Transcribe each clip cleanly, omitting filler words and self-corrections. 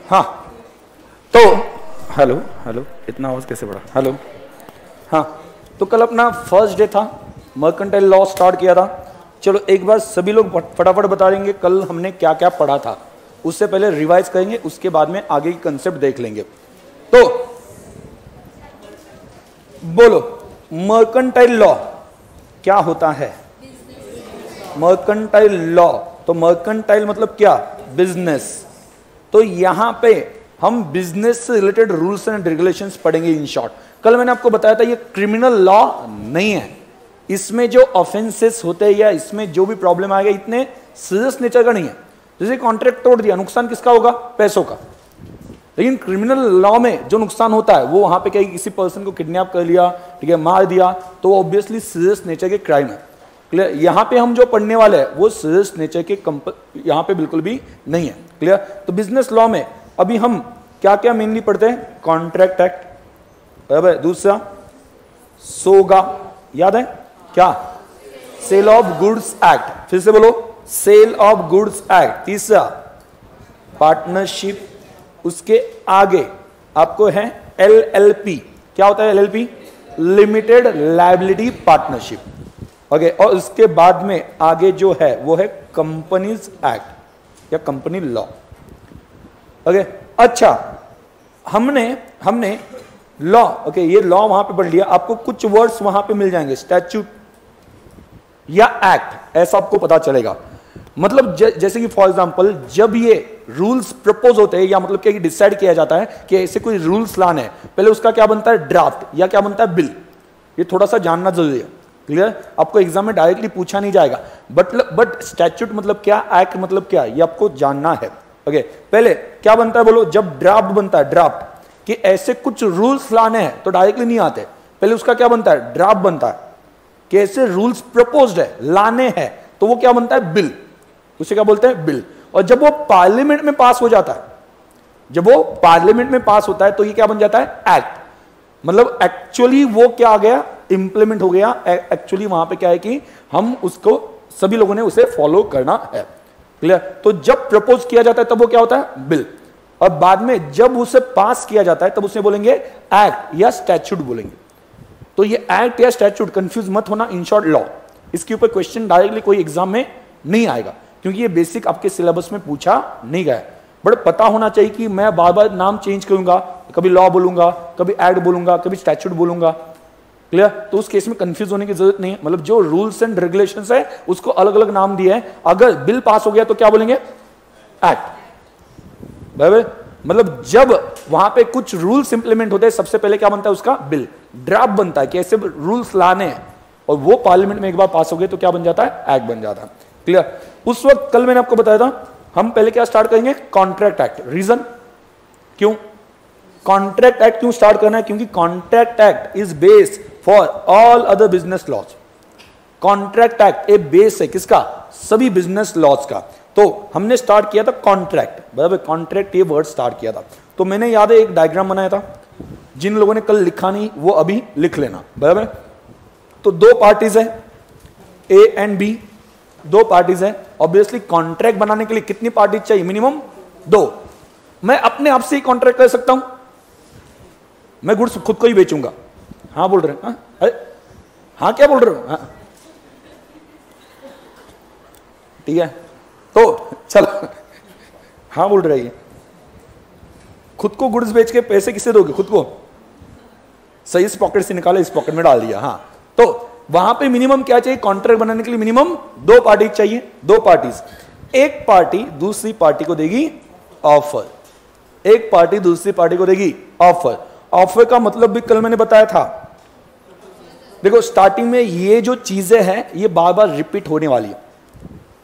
हाँ तो hello hello, इतना आवाज कैसे बढ़ा? हेलो हाँ, तो कल अपना फर्स्ट डे था, मर्केंटाइल लॉ स्टार्ट किया था। चलो एक बार सभी लोग फटाफट बता देंगे कल हमने क्या क्या पढ़ा था। उससे पहले रिवाइज करेंगे, उसके बाद में आगे की कंसेप्ट देख लेंगे। तो बोलो, मर्केंटाइल लॉ क्या होता है? मर्केंटाइल लॉ, तो मर्केंटाइल मतलब क्या? बिजनेस। तो यहां पे हम बिजनेस से रिलेटेड रूल्स एंड रेगुलेशंस पढ़ेंगे इन शॉर्ट। कल मैंने आपको बताया था ये क्रिमिनल लॉ नहीं है, इसमें जो ऑफेंसेस होते हैं या इसमें जो भी प्रॉब्लम आएगा इतने सीरियस नेचर का नहीं है। जैसे कॉन्ट्रैक्ट तोड़ दिया, नुकसान किसका होगा? पैसों का। लेकिन क्रिमिनल लॉ में जो नुकसान होता है वो वहां पे कहीं किसी पर्सन को किडनैप कर लिया, ठीक है, मार दिया, तो ऑब्वियसली सीरियस नेचर के क्राइम है। क्लियर? यहां पे हम जो पढ़ने वाले हैं वो सीरियस नेचर के यहां पे बिल्कुल भी नहीं है। क्लियर? तो बिजनेस लॉ में अभी हम क्या क्या मेनली पढ़ते हैं? कॉन्ट्रैक्ट एक्ट, बराबर। दूसरा सोगा, याद है क्या? सेल ऑफ गुड्स एक्ट, फिर से बोलो, सेल ऑफ गुड्स एक्ट। तीसरा पार्टनरशिप। उसके आगे आपको है LLP। क्या होता है LLP? Limited liability partnership. Okay, और उसके बाद में आगे जो है वो है कंपनीज एक्ट या कंपनी लॉ। ओके, अच्छा, हमने लॉ, ओके, ये लॉ वहां पे पढ़ लिया। आपको कुछ वर्ड्स वहां पे मिल जाएंगे, स्टैट्यूट या एक्ट, ऐसा आपको पता चलेगा। मतलब जैसे कि फॉर एग्जांपल जब ये रूल्स प्रपोज होते हैं या मतलब क्या डिसाइड किया जाता है कि ऐसे कोई रूल्स लाने हैं, पहले उसका क्या बनता है? ड्राफ्ट या क्या बनता है? बिल। ये थोड़ा सा जानना जरूरी है। क्लियर? आपको एग्जाम में डायरेक्टली पूछा नहीं जाएगा, बट स्टैट्यूट मतलब क्या, एक्ट मतलब क्या, ये आपको जानना है। ओके, पहले क्या बनता है बोलो? जब ड्राफ्ट बनता है, ड्राफ्ट कि ऐसे कुछ रूल्स लाने हैं तो डायरेक्टली नहीं आते, पहले उसका क्या बनता है? ड्राफ्ट बनता है। कि ऐसे रूल्स प्रपोज्ड है, लाने हैं, तो वो क्या बनता है? बिल। उसे क्या बोलते हैं? बिल। और जब वो पार्लियामेंट में पास हो जाता है, जब वो पार्लियामेंट में पास होता है तो ये क्या बन जाता है? एक्ट। मतलब एक्चुअली वो क्या आ गया? इंप्लीमेंट हो गया। एक्चुअली वहां पे क्या है कि हम उसको, सभी लोगों ने उसे फॉलो करना है। क्लियर? तो जब प्रपोज किया जाता है तब वो क्या होता है? बिल। और बाद में जब उसे पास किया जाता है तब उसे बोलेंगे एक्ट या स्टैट्यूट बोलेंगे। तो ये एक्ट या स्टैट्यूट, कंफ्यूज मत होना, इन शॉर्ट लॉ। इसके ऊपर क्वेश्चन डायरेक्टली कोई एग्जाम में नहीं आएगा क्योंकि ये बेसिक आपके सिलेबस में पूछा नहीं गया। बट पता होना चाहिए कि मैं बार बार नाम चेंज करूंगा, कभी लॉ बोलूंगा, कभी एक्ट बोलूंगा, कभी स्टैट्यूट बोलूंगा। क्लियर? तो उस केस में कंफ्यूज होने की जरूरत नहीं है। मतलब जो रूल्स एंड रेगुलेशंस है उसको अलग अलग नाम दिया है। अगर बिल पास हो गया तो क्या बोलेंगे? एक्ट। बराबर? मतलब जब वहां पे कुछ रूल्स इंप्लीमेंट होते हैं सबसे पहले क्या बनता है? उसका बिल। ड्राफ्ट बनता है कि ऐसे रूल्स लाने हैं और वो पार्लियामेंट में एक बार पास हो गए तो क्या बन जाता है? एक्ट बन जाता है। क्लियर? उस वक्त कल मैंने आपको बताया था हम पहले क्या स्टार्ट करेंगे? Contract act. रीजन क्यों कॉन्ट्रैक्ट एक्ट क्यों स्टार्ट करना है? क्योंकि contract act is base for all other business laws. Contract act एक बेस है किसका? सभी बिजनेस लॉज का। तो हमने स्टार्ट किया था कॉन्ट्रैक्ट, बराबर। कॉन्ट्रैक्ट ये वर्ड स्टार्ट किया था। तो मैंने याद है एक डायग्राम बनाया था, जिन लोगों ने कल लिखा नहीं वो अभी लिख लेना, बराबर। तो दो पार्टीज है, ए एंड बी, दो पार्टीज है। ऑब्वियसली कॉन्ट्रैक्ट बनाने के लिए कितनी पार्टीज चाहिए? मिनिमम दो। मैं अपने आप से ही कॉन्ट्रैक्ट कर सकता हूं, मैं गुड्स खुद को ही बेचूंगा। हाँ बोल रहे हैं? हाँ, अरे हाँ क्या बोल रहे हो? हाँ ठीक है, तो चलो हाँ बोल रही है। खुद को गुड्स बेच के पैसे किससे दोगे? खुद को। सही, इस पॉकेट से निकाले, इस पॉकेट में डाल दिया। हाँ, तो वहां पे मिनिमम क्या चाहिए? कॉन्ट्रैक्ट बनाने के लिए मिनिमम दो पार्टी चाहिए, दो पार्टीज। एक पार्टी दूसरी पार्टी को देगी ऑफर, एक पार्टी दूसरी पार्टी को देगी ऑफर। ऑफर का मतलब भी कल मैंने बताया था। देखो स्टार्टिंग में ये जो चीजें हैं ये बार बार रिपीट होने वाली है,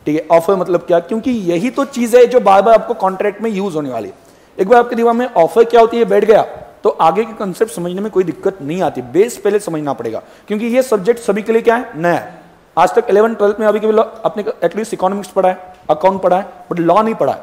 ठीक है। ऑफर मतलब क्या? क्योंकि यही तो चीज है जो बार बार आपको कॉन्ट्रैक्ट में यूज होने वाली है। एक बार आपके दिमाग में ऑफर क्या होती है बैठ गया तो आगे के कंसेप्ट समझने में कोई दिक्कत नहीं आती। बेस पहले समझना पड़ेगा क्योंकि ये सब्जेक्ट सभी के लिए क्या है? नया है। आज तक 11th 12th में अभी के आपने एटलीस्ट इकोनॉमिक्स पढ़ा है, अकाउंट पढ़ा है, बट लॉ नहीं पढ़ा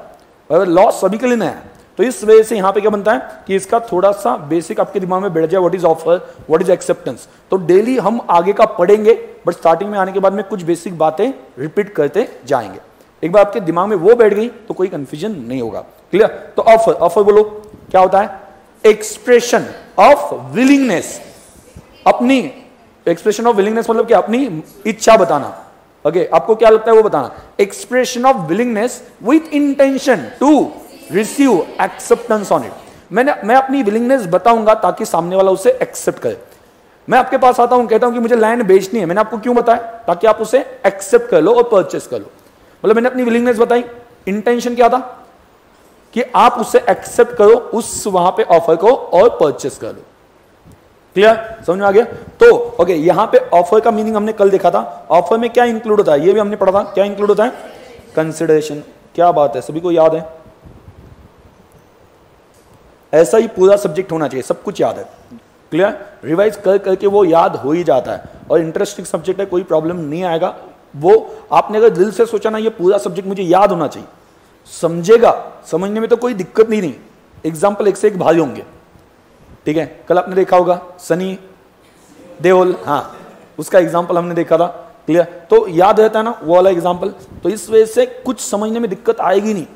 है। लॉ सभी के लिए नया है। तो इस वजह से यहां पे क्या बनता है कि इसका थोड़ा सा बेसिक आपके दिमाग में बैठ जाए, what is offer, what is acceptance. तो डेली हम आगे का पढ़ेंगे बट स्टार्टिंग में आने के बाद में कुछ बेसिक बातें रिपीट करते जाएंगे। एक बार आपके दिमाग में वो बैठ गई तो कोई कंफ्यूजन नहीं होगा। क्लियर? तो ऑफर, ऑफर बोलो क्या होता है? एक्सप्रेशन ऑफ विलिंगनेस, अपनी एक्सप्रेशन ऑफ विलिंगनेस मतलब क्या? अपनी इच्छा बताना। ओके, आपको क्या लगता है वो बताना। Expression of willingness with intention to receive acceptance on it. मैं अपनी विलिंगनेस बताऊंगा ताकि सामने वाला उसे एक्सेप्ट करे। मैं आपके पास आता हूं, कहता हूं कि मुझे लैंड बेचनी है, मैंने आपको क्यों बताया? ताकि आप उसे एक्सेप्ट कर लो और परचेस कर लो। मतलब मैंने अपनी विलिंगनेस बताई, इंटेंशन क्या था? कि आप उससे एक्सेप्ट करो उस वहां पे ऑफर को और परचेस कर लो। क्लियर? समझ में आ गया? तो ओके, यहां पे ऑफर का मीनिंग हमने कल देखा था। ऑफर में क्या इंक्लूड होता है ये भी हमने पढ़ा था। क्या इंक्लूड होता है? कंसिडरेशन। क्या बात है, सभी को याद है? ऐसा ही पूरा सब्जेक्ट होना चाहिए, सब कुछ याद है। क्लियर? रिवाइज कर करके वो याद हो ही जाता है और इंटरेस्टिंग सब्जेक्ट है, कोई प्रॉब्लम नहीं आएगा। वो आपने अगर दिल से सोचा ना ये पूरा सब्जेक्ट मुझे याद होना चाहिए, समझेगा, समझने में तो कोई दिक्कत नहीं। एग्जाम्पल एक से एक भारी होंगे। ठीक है, कल आपने देखा होगा सनी देओल, हाँ उसका एग्जाम्पल हमने देखा था। क्लियर? तो याद रहता है ना वो वाला एग्जाम्पल। तो इस वजह से कुछ समझने में दिक्कत आएगी नहीं,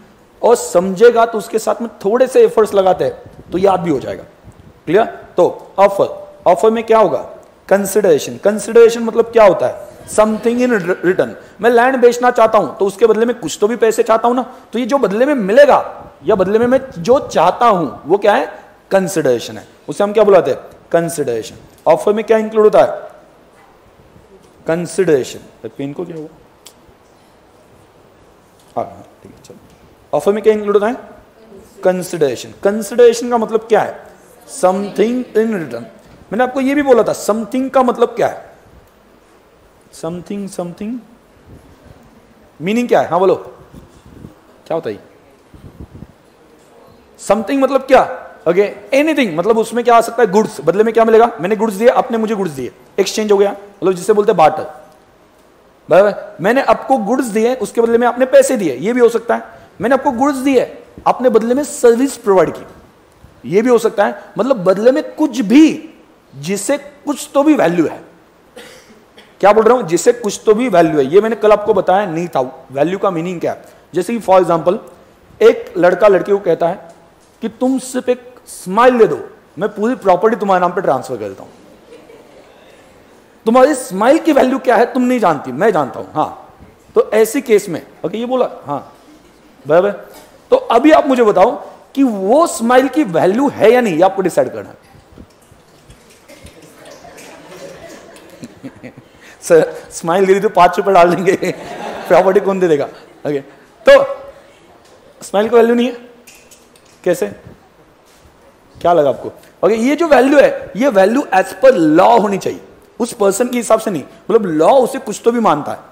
और समझेगा तो उसके साथ में थोड़े से एफर्ट्स लगाते हैं तो याद भी हो जाएगा। क्लियर? तो ऑफर, ऑफर में क्या होगा? कंसिडरेशन। कंसिडरेशन मतलब क्या होता है? Something in return. मैं लैंड बेचना चाहता हूं तो उसके बदले में कुछ तो भी पैसे चाहता हूं ना, तो ये जो बदले में मिलेगा या बदले में मैं जो चाहता हूं वो क्या है? कंसिडरेशन है। उसे हम क्या बुलाते हैं? कंसिडरेशन। ऑफर में क्या इंक्लूड होता है? कंसिडरेशन। पेन को क्या हुआ? हाँ ठीक है, चलो। ऑफर में क्या इंक्लूड होता है? कंसिडरेशन। कंसिडरेशन का मतलब क्या है? Something in return. मैंने आपको ये भी बोला था, समथिंग का मतलब क्या है? समथिंग, समथिंग मीनिंग क्या है? हाँ बोलो, क्या होता है? समथिंग मतलब क्या? ओके, एनीथिंग मतलब उसमें क्या आ सकता है? गुड्स। बदले में क्या मिलेगा? मैंने गुड्स दिए, आपने मुझे गुड्स दिए, एक्सचेंज हो गया, मतलब जिसे बोलते हैं बार्टर। बराबर? मैंने आपको गुड्स दिए, उसके बदले में आपने पैसे दिए, ये भी हो सकता है। मैंने आपको गुड्स दिए, आपने बदले में सर्विस प्रोवाइड की, ये भी हो सकता है। मतलब बदले में कुछ भी जिसे कुछ तो भी वैल्यू है। क्या बोल रहा हूं? जिसे कुछ तो भी वैल्यू है। ये मैंने कल आपको बताया नहीं था वैल्यू का मीनिंग क्या है। जैसे कि फॉर एग्जांपल एक लड़का लड़की को कहता है कि तुम सिर्फ एक स्माइल दे दो, मैं पूरी प्रॉपर्टी तुम्हारे नाम पे ट्रांसफर कर देता हूं। तुम्हारी स्माइल की वैल्यू क्या है तुम नहीं जानती, मैं जानता हूं। हाँ, तो ऐसी केस में ओके ये बोला, हाँ बराबर। तो अभी आप मुझे बताओ कि वो स्माइल की वैल्यू है या नहीं, ये आपको डिसाइड करना है। सर स्माइल दे दी तो 5 रुपए डाल देंगे, प्रॉपर्टी कौन दे देगा? ओके, तो स्माइल की वैल्यू नहीं है, कैसे? क्या लगा आपको? ओके, ये जो वैल्यू है ये वैल्यू एज पर लॉ होनी चाहिए, उस पर्सन के हिसाब से नहीं। मतलब लॉ उसे कुछ तो भी मानता है।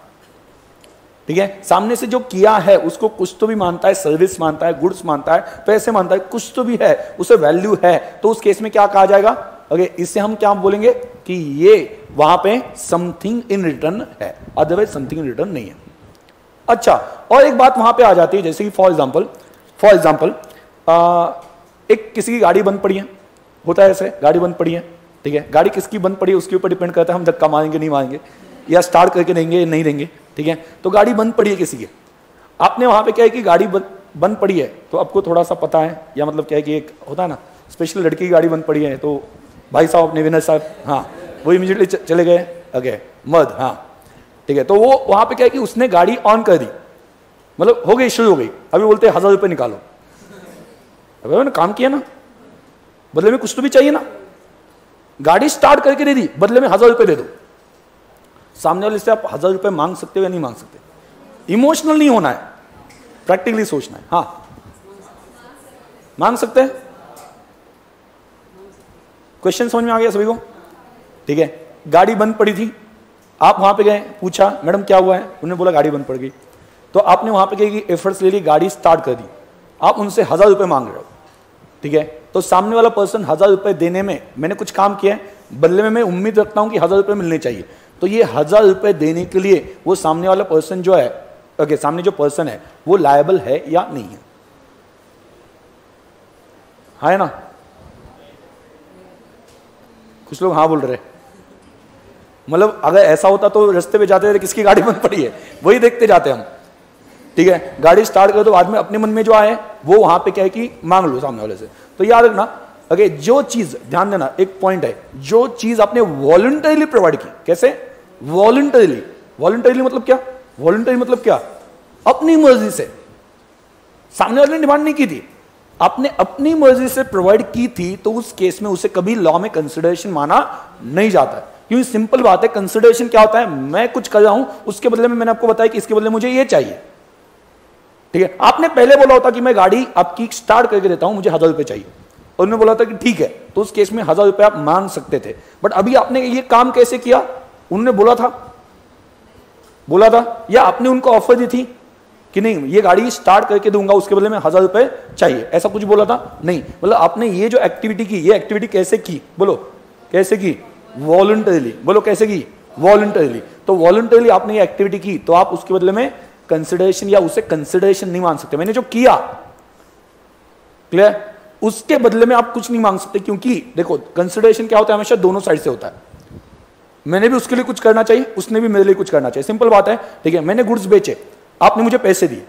ठीक है, सामने से जो किया है उसको कुछ तो भी मानता है, सर्विस मानता है, गुड्स मानता है, पैसे मानता है, कुछ तो भी है, उसे वैल्यू है। तो उस केस में क्या कहा जाएगा? ओके, इससे हम क्या बोलेंगे कि ये वहां पे समथिंग इन रिटर्न है, अदरवाइज समथिंग इन रिटर्न नहीं है। अच्छा, और एक बात वहां पे आ जाती है, जैसे कि फॉर एग्जाम्पल एक किसी की गाड़ी बंद पड़ी है, होता है ऐसे, गाड़ी बंद पड़ी है। ठीक है, गाड़ी किसकी बंद पड़ी है उसके ऊपर डिपेंड करता है हम धक्का मारेंगे नहीं मारेंगे, या स्टार्ट करके देंगे नहीं देंगे। ठीक है, तो गाड़ी बंद पड़ी है किसी की, आपने वहां पे क्या है कि गाड़ी बंद पड़ी है, तो आपको थोड़ा सा पता है, या मतलब क्या है कि एक होता है ना, स्पेशल लड़की की गाड़ी बंद पड़ी है तो भाई साहब अपने विनर साहब, हाँ वो इमीडिएटली चले गए। ओके, मर्द, हाँ ठीक है, तो वो वहां पे क्या है कि उसने गाड़ी ऑन कर दी, मतलब हो गई, शुरू हो गई। अभी बोलते हैं 1000 रुपये निकालो, अबे मैंने काम किया ना, बदले में कुछ तो भी चाहिए ना। गाड़ी स्टार्ट करके दे दी, बदले में 1000 रुपये दे दो। सामने वाले से आप 1000 रुपये मांग सकते हो या नहीं मांग सकते? इमोशनल नहीं होना है, प्रैक्टिकली सोचना है। हाँ मांग सकते हैं। क्वेश्चन समझ में आ गया सभी को? ठीक है, गाड़ी बंद पड़ी थी, आप वहां पे गए, पूछा मैडम क्या हुआ है, उन्होंने बोला गाड़ी बंद पड़ गई। तो आपने वहां पे क्या एफर्ट्स ले ली, गाड़ी स्टार्ट कर दी, आप उनसे 1000 रुपये मांग रहे हो। ठीक है, तो सामने वाला पर्सन 1000 रुपये देने में, मैंने कुछ काम किया है, बदले में मैं उम्मीद रखता हूं कि 1000 रुपये मिलने चाहिए। तो ये 1000 रुपये देने के लिए वो सामने वाला पर्सन जो है, ओके, सामने जो पर्सन है वो लायबल है या नहीं है? है ना? कुछ लोग हाँ बोल रहे। मतलब अगर ऐसा होता तो रास्ते पे जाते थे किसकी गाड़ी बंद पड़ी है वही देखते जाते हम। ठीक है, गाड़ी स्टार्ट कर दो, बाद में अपने मन में जो आए वो वहां पे क्या है कि मांग लो सामने वाले से। तो याद रखना, अगर जो चीज, ध्यान देना एक पॉइंट है, जो चीज आपने वॉलंटरीली प्रोवाइड की, कैसे वॉलंटरीली, वॉलंटरीली मतलब क्या, वॉलंटरी मतलब क्या, अपनी मर्जी से, सामने वाले ने डिमांड नहीं की थी, आपने अपनी मर्जी से प्रोवाइड की थी, तो उस केस में उसे कभी लॉ में कंसिडरेशन माना नहीं जाता है। क्योंकि सिंपल बात है, कंसिडरेशन क्या होता है, मैं कुछ कर रहा हूं, उसके बदले में मैंने आपको बताया कि इसके बदले मुझे ये चाहिए, ठीक है। आपने पहले बोला होता कि मैं गाड़ी आपकी स्टार्ट करके देता हूं, मुझे 1000 रुपए चाहिए, और उन्होंने बोला था कि ठीक है, तो उस केस में 1000 रुपए आप मांग सकते थे। बट अभी आपने ये काम कैसे किया, उन्होंने बोला था या आपने उनको ऑफर दी थी कि नहीं ये गाड़ी स्टार्ट करके दूंगा, उसके बदले में 1000 रुपए चाहिए, ऐसा कुछ बोला था? नहीं। मतलब आपने ये जो एक्टिविटी की, ये एक्टिविटी कैसे की, बोलो कैसे की, वॉलंटरीली, बोलो कैसे की, वॉलंटरीली। तो वॉलंटरीली आपने ये एक्टिविटी की, तो आप उसके बदले में कंसिडरेशन या उसे कंसिडरेशन नहीं मान सकते। मैंने जो किया, क्लियर, उसके बदले में आप कुछ नहीं मांग सकते, क्योंकि देखो कंसिडरेशन क्या होता है, हमेशा दोनों साइड से होता है। मैंने भी उसके लिए कुछ करना चाहिए, उसने भी मेरे लिए कुछ करना चाहिए, सिंपल बात है, ठीक है। मैंने गुड्स बेचे, आपने मुझे पैसे दिए,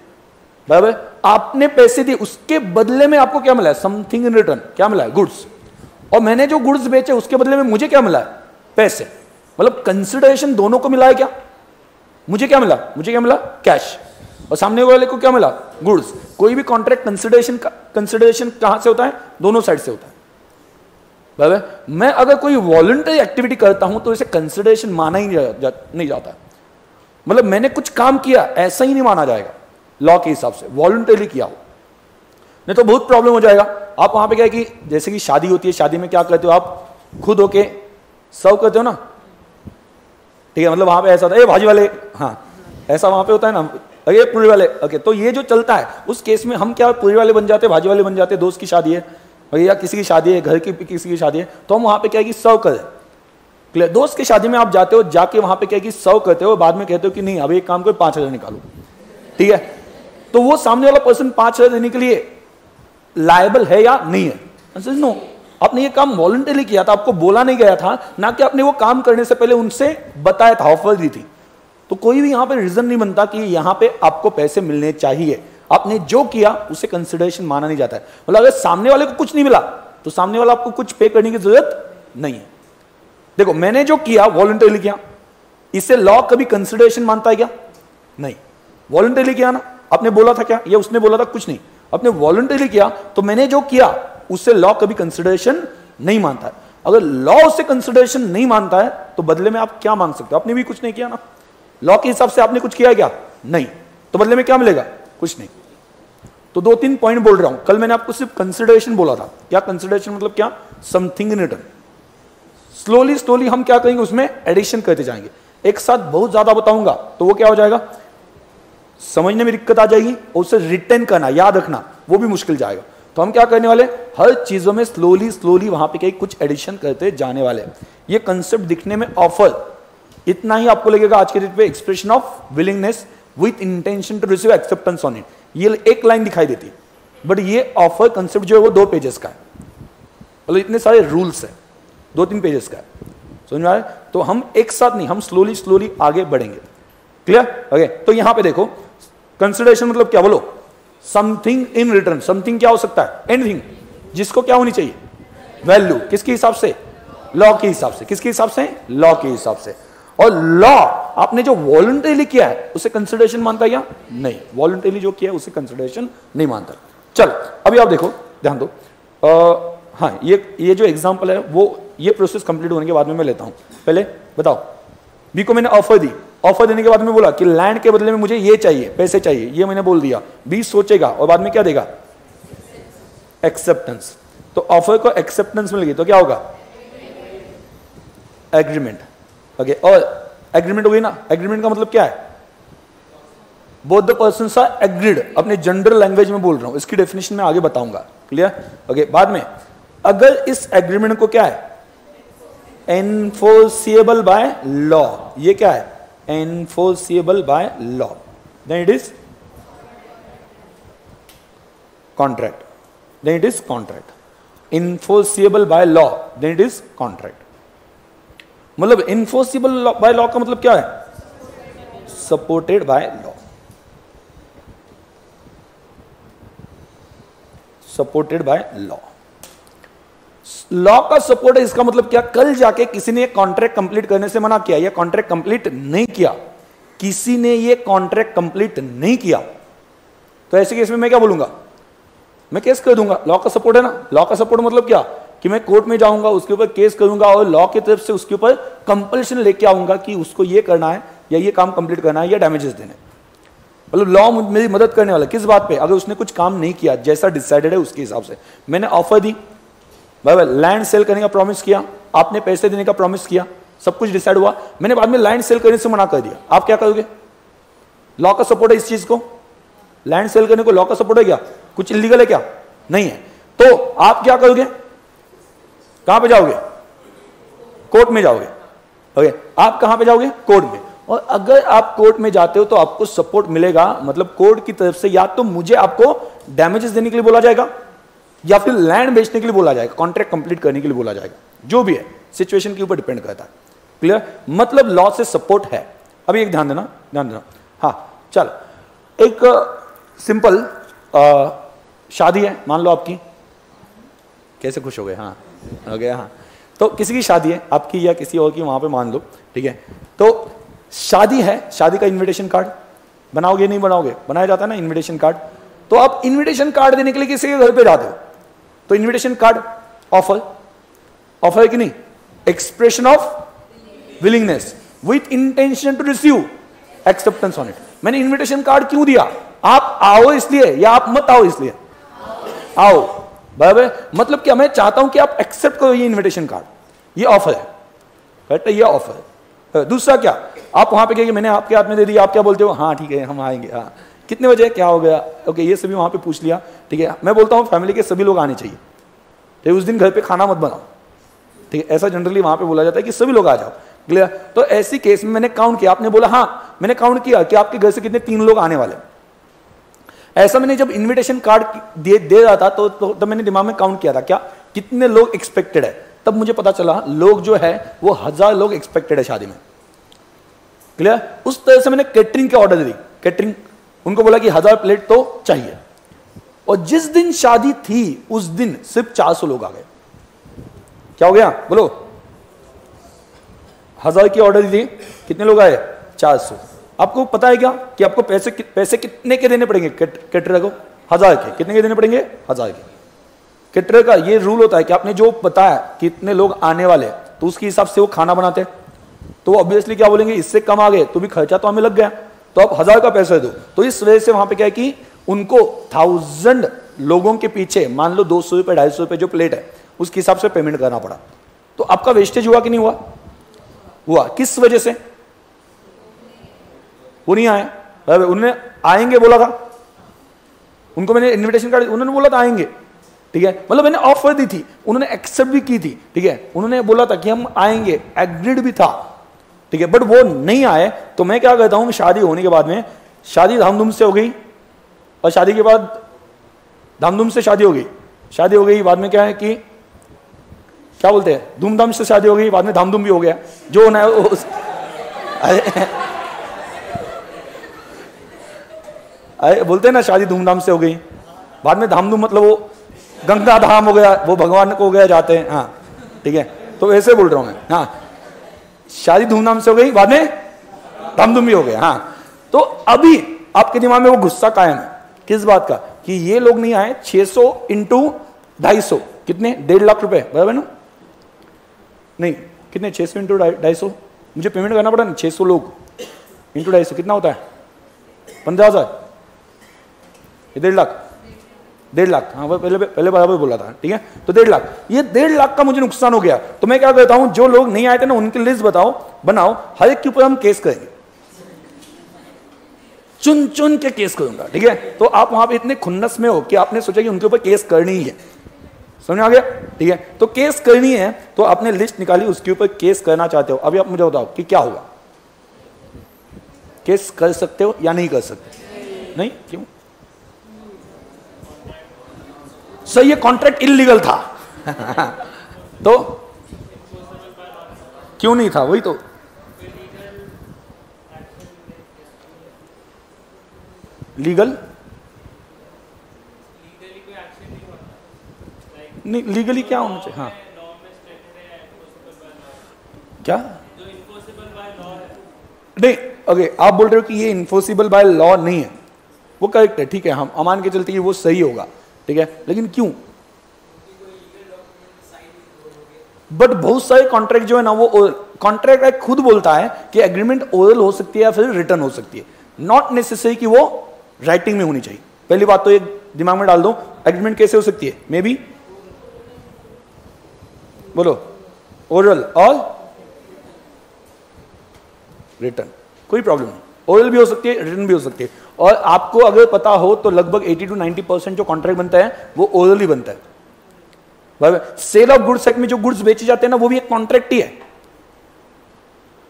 बराबर, आपने पैसे दिए, उसके बदले में आपको क्या मिला है, समथिंग इन रिटर्न, क्या मिला है, गुड्स। और मैंने जो गुड्स बेचे उसके बदले में मुझे क्या मिला है, पैसे। मतलब कंसिडरेशन दोनों को मिला है क्या, मुझे क्या मिला, मुझे क्या मिला, कैश, और सामने वाले को क्या मिला, गुड्स। कोई भी कॉन्ट्रैक्ट कंसिडरेशन कहां से होता है, दोनों साइड से होता है, बराबर। मैं अगर कोई वॉलंटरी एक्टिविटी करता हूं तो इसे कंसिडरेशन माना ही नहीं जाता। मतलब मैंने कुछ काम किया, ऐसा ही नहीं माना जाएगा लॉ के हिसाब से, वॉलंटरीली किया हो, नहीं तो बहुत प्रॉब्लम हो जाएगा। आप वहां पे क्या है कि जैसे कि शादी होती है, शादी में क्या करते हो आप, खुद होके सर्व करते हो ना, ठीक है। मतलब वहां पे ऐसा होता है, भाजी वाले, हाँ ऐसा वहां पे होता है ना, अरे पूरी वाले, ओके। तो ये जो चलता है, उस केस में हम क्या पूरी वाले बन जाते हैं, भाजी वाले बन जाते हैं। दोस्त की शादी है या किसी की शादी है, घर की किसी की शादी है, तो हम वहां पे क्या है कि सर्व करें, क्लियर। दोस्त की शादी में आप जाते हो, जाके वहां पे क्या है कि सर्व करते हो, बाद में कहते हो कि नहीं अब एक काम करो 5000 निकालो, ठीक है। तो वो सामने वाला पर्सन 5000 देने के लिए लायबल है या नहीं है, नो। आपने ये काम वॉलंटरीली किया था, आपको बोला नहीं गया था, ना कि आपने वो काम करने से पहले उनसे बताया था, ऑफर दी थी। तो कोई भी यहां पे रीजन नहीं बनता कि यहां पे आपको पैसे मिलने चाहिए। आपने जो किया उसे कंसिडरेशन माना नहीं जाता है। मतलब अगर सामने वाले को कुछ नहीं मिला तो सामने वाला आपको कुछ पे करने की जरूरत नहीं है। देखो मैंने जो किया वॉलंटरीली किया, इसे लॉ कभी कंसिडरेशन मानता है क्या, नहीं। वॉलंटरीली किया ना, आपने बोला था क्या, या उसने बोला था, कुछ नहीं, आपने वॉलंटरीली किया, तो मैंने जो किया उससे लॉ कभी कंसिडरेशन नहीं मानता है। अगर लॉ उससे कंसिडरेशन नहीं मानता है तो बदले में आप क्या मांग सकते हो, आपने भी कुछ नहीं किया ना, लॉ के हिसाब से आपने कुछ किया क्या, नहीं, तो बदले में क्या मिलेगा, कुछ नहीं। तो 2-3 पॉइंट बोल रहा हूं। कल मैंने आपको सिर्फ कंसिडरेशन बोला था, क्या कंसिडरेशन मतलब क्या, समथिंग इन रिटर्न। स्लोली हम क्या करेंगे, उसमें एडिशन करते जाएंगे। एक साथ बहुत ज्यादा बताऊंगा तो वो क्या हो जाएगा, समझने में दिक्कत आ जाएगी, और उसे रिटेन करना, याद रखना, वो भी मुश्किल जाएगा। तो हम क्या करने वाले, हर चीजों में स्लोली वहां पे कहीं कुछ एडिशन करते जाने वाले। ये कंसेप्ट दिखने में ऑफर इतना ही आपको लगेगा आज के डेट पे, expression of willingness with intention to receive acceptance on it, ये एक लाइन दिखाई देती है, बट ये ऑफर कंसेप्ट जो है वो 2 पेजेस का है। मतलब इतने सारे रूल्स है, 2-3 पेजेस का है, समझ में आ रहा है। तो हम एक साथ नहीं, हम स्लोली आगे बढ़ेंगे, क्लियर, ओके। तो यहां पे देखो कंसिडरेशन मतलब क्या, बोलो, समथिंग इन रिटर्न। समथिंग क्या हो सकता है, एनीथिंग, जिसको क्या होनी चाहिए, वैल्यू, किसके हिसाब से, लॉ के हिसाब से, किसके हिसाब से, लॉ के हिसाब से। और लॉ आपने जो वॉलंटरीली किया है उसे कंसिडरेशन मानता है या नहीं, वॉलंटरीली जो किया है उसे कंसिडरेशन नहीं मानता। चलो अभी आप देखो, ध्यान दो, हाँ ये जो एग्जांपल है वो ये प्रोसेस कंप्लीट होने के बाद में मैं लेता हूं। पहले बताओ, बी को मैंने ऑफर दी, ऑफर देने के बाद में बोला कि लैंड के बदले में मुझे ये चाहिए, पैसे चाहिए, ये मैंने बोल दिया। बी सोचेगा और बाद में क्या देगा, एक्सेप्टेंस। तो ऑफर को एक्सेप्टेंस मिल गई तो क्या होगा, एग्रीमेंट, ओके। और एग्रीमेंट हो गई ना, एग्रीमेंट का मतलब क्या है, both the persons are agreed. अपने जनरल लैंग्वेज में बोल रहा हूं, इसकी डेफिनेशन में आगे बताऊंगा, क्लियर, ओके। बाद में अगर इस एग्रीमेंट को क्या है, एनफोर्सिएबल बाय लॉ, ये क्या है, enforceable by law, then it is contract, then it is contract. Enforceable by law, then it is contract. मतलब इनफोर्सिबल बाय लॉ का मतलब क्या है, supported by law, supported by law. Law का support है, इसका मतलब क्या, कल जाके किसी ने कॉन्ट्रैक्ट कंप्लीट करने से मना किया, या कॉन्ट्रैक्ट कंप्लीट नहीं किया, किसी ने ये कॉन्ट्रैक्ट कंप्लीट नहीं किया, तो ऐसे केस में मैं क्या बोलूंगा, मैं केस कर दूंगा। लॉ का सपोर्ट है ना। लॉ का सपोर्ट मतलब क्या कि मैं कोर्ट में जाऊंगा, उसके ऊपर केस करूंगा और लॉ की तरफ से उसके ऊपर कंपल्शन लेके आऊंगा कि उसको ये करना है या ये काम कंप्लीट करना है या डैमेजेस देने। मतलब लॉ मेरी मदद करने वाला किस बात पे, अगर उसने कुछ काम नहीं किया जैसा डिसाइडेड है उसके हिसाब से। मैंने ऑफर दी, भाई लैंड सेल करने का प्रॉमिस किया, आपने पैसे देने का प्रॉमिस किया, सब कुछ डिसाइड हुआ, मैंने बाद में लैंड सेल करने से मना कर दिया, आप क्या करोगे? लॉ का सपोर्ट है इस चीज को, लैंड सेल करने को लॉ का सपोर्ट है क्या? कुछ इलीगल है क्या? नहीं है। तो आप क्या करोगे? कहां पे जाओगे? कोर्ट में जाओगे। ओके, आप कहां पे जाओगे? कोर्ट में। और अगर आप कोर्ट में जाते हो तो आपको सपोर्ट मिलेगा, मतलब कोर्ट की तरफ से या तो मुझे आपको डैमेजेस देने के लिए बोला जाएगा या फिर लैंड बेचने के लिए बोला जाएगा, कॉन्ट्रैक्ट कंप्लीट करने के लिए बोला जाएगा, जो भी है सिचुएशन के ऊपर डिपेंड करता है। क्लियर? मतलब लॉ से सपोर्ट है। अभी एक ध्यान देना, ध्यान देना। हाँ चलो, एक सिंपल शादी है, मान लो आपकी, कैसे खुश हो गए? हाँ हो गया। हाँ, तो किसी की शादी है, आपकी या किसी और की, वहां पे मान लो, ठीक है। तो शादी है, शादी का इनविटेशन कार्ड बनाओगे नहीं बनाओगे? बनाया जाता है ना इनविटेशन कार्ड। तो आप इनविटेशन कार्ड देने के लिए किसी के घर पे जाते हो, तो इनविटेशन कार्ड ऑफर, ऑफर है कि नहीं? Expression of willingness with intention to receive acceptance on it. मैंने इनविटेशन कार्ड क्यों दिया? आप आओ इसलिए या आप मत आओ इसलिए? आओ, बराबर। मतलब क्या, मैं चाहता हूं कि आप एक्सेप्ट करो ये इनविटेशन कार्ड, ये ऑफर है, करेक्ट है, ये ऑफर है। दूसरा क्या, आप वहां पे गए, मैंने आपके हाथ में दे दिया, आप क्या बोलते हो? हाँ ठीक है हम आएंगे। हाँ कितने बजे, क्या हो गया, ओके ये सभी वहां पे पूछ लिया, ठीक है। मैं बोलता हूँ फैमिली के सभी लोग आने चाहिए, तो उस दिन घर पे खाना मत बनाओ, ठीक है। ऐसा जनरली वहां पे बोला जाता है कि सभी लोग आ जाओ। क्लियर? तो ऐसी केस में मैंने काउंट किया, आपने बोला हाँ, मैंने काउंट किया कि आपके घर से कितने, 3 लोग आने वाले। ऐसा मैंने जब इनविटेशन कार्ड दे रहा था तो मैंने दिमाग में काउंट किया था, क्या कितने लोग एक्सपेक्टेड है। तब मुझे पता चला लोग जो है वो 1000 लोग एक्सपेक्टेड है शादी में। क्लियर? उस तरह से मैंने कैटरिंग के ऑर्डर दी, कैटरिंग उनको बोला कि 1000 प्लेट तो चाहिए। और जिस दिन शादी थी उस दिन सिर्फ 400 लोग आ गए। क्या हो गया बोलो? 1000 की ऑर्डर दी, कितने लोग आए? 400। आपको पता है क्या कि आपको पैसे कितने के देने पड़ेंगे कैटरर को? 1000 के। कितने के देने पड़ेंगे? 1000 के। कैटरर का ये रूल होता है कि आपने जो बताया कितने लोग आने वाले, तो उसके हिसाब से वो खाना बनाते हैं। तो ऑब्वियसली क्या बोलेंगे, इससे कम आ गए तो भी खर्चा तो हमें लग गया, तो आप 1000 का पैसा दो। तो इस वजह से वहां पे क्या है कि उनको 1000 लोगों के पीछे मान लो 200 रुपए 250 रुपए जो प्लेट है उसके हिसाब से पेमेंट करना पड़ा। तो आपका वेस्टेज हुआ कि नहीं हुआ? हुआ। किस वजह से? वो नहीं आए, उन्होंने आएंगे बोला था, उनको मैंने इनविटेशन कार्ड, उन्होंने बोला था आएंगे, ठीक है। मतलब मैंने ऑफर दी थी, उन्होंने एक्सेप्ट भी की थी, ठीक है। उन्होंने बोला था कि हम आएंगे, एग्रीड भी था, ठीक है। बट वो नहीं आए, तो मैं क्या कहता हूं, शादी होने के बाद में, शादी धामधूम से हो गई और शादी के बाद धामधूम से शादी हो गई, शादी हो गई बाद में क्या है कि क्या बोलते हैं, धूमधाम से शादी हो गई, बाद में धामधूम भी हो गया, जो होना है अरे बोलते हैं ना शादी धूमधाम से हो गई, बाद में धामधूम मतलब वो गंगा धाम हो गया, वो भगवान को हो गया जाते हैं, हाँ ठीक है। तो वैसे बोल रहा हूं मैं, हाँ शादी धूमधाम से हो गई, बाद में धामधूम भी हो गया, हाँ। तो अभी आपके दिमाग में वो गुस्सा कायम है, किस बात का, कि ये लोग नहीं आए। 600 इंटू 250 कितने? 1.5 लाख रुपए, बराबर ना? नहीं कितने? 600 इंटू 250 मुझे पेमेंट करना पड़ा ना। 600 लोग इंटू 250 कितना होता है? 15,000, 1.5 लाख, 1.5 लाख, हाँ पहले बराबर बोला था, ठीक है। तो 1.5 लाख, ये 1.5 लाख का मुझे नुकसान हो गया। तो मैं क्या कहता हूं, जो लोग नहीं आए थे ना उनकी लिस्ट बताओ, बनाओ, हर एक के ऊपर हम केस करेंगे, चुन चुन के केस करूंगा, ठीक है। तो आप वहां पे इतने खुन्नस में हो कि आपने सोचा कि उनके ऊपर केस करनी ही है, समझ आ गया, ठीक है। तो केस करनी है तो आपने लिस्ट निकाली, उसके ऊपर केस करना चाहते हो। अभी आप मुझे बताओ कि क्या होगा, केस कर सकते हो या नहीं कर सकते? नहीं, क्यों? सर ये कॉन्ट्रैक्ट इलीगल था तो क्यों नहीं था? वही तो, लीगल नहीं लीगली क्या होना चाहिए? हाँ क्या नहीं, ओके आप बोल रहे हो कि ये इन्फोर्सिबल बाय लॉ नहीं है, वो करेक्ट है, ठीक है, हम मान के चलते कि वो सही होगा, ठीक है, लेकिन क्यों? बट बहुत सारे कॉन्ट्रैक्ट जो है ना, वो कॉन्ट्रैक्ट एक्ट खुद बोलता है कि एग्रीमेंट ओरल हो सकती है या फिर रिटर्न हो सकती है, नॉट नेसेसरी कि वो राइटिंग में होनी चाहिए। पहली बात तो ये दिमाग में डाल दो, एग्रीमेंट कैसे हो सकती है? मे बी बोलो ओरल और रिटर्न, कोई प्रॉब्लम नहीं, ओरल भी हो सकती है, रिटर्न भी हो सकती है। और आपको अगर पता हो तो लगभग 80 to 90% जो कॉन्ट्रैक्ट बनता है वो ओरल ही बनता है। सेल ऑफ गुड्स एक्ट में जो गुड्स बेचे जाते हैं ना, वो भी एक कॉन्ट्रैक्ट ही है।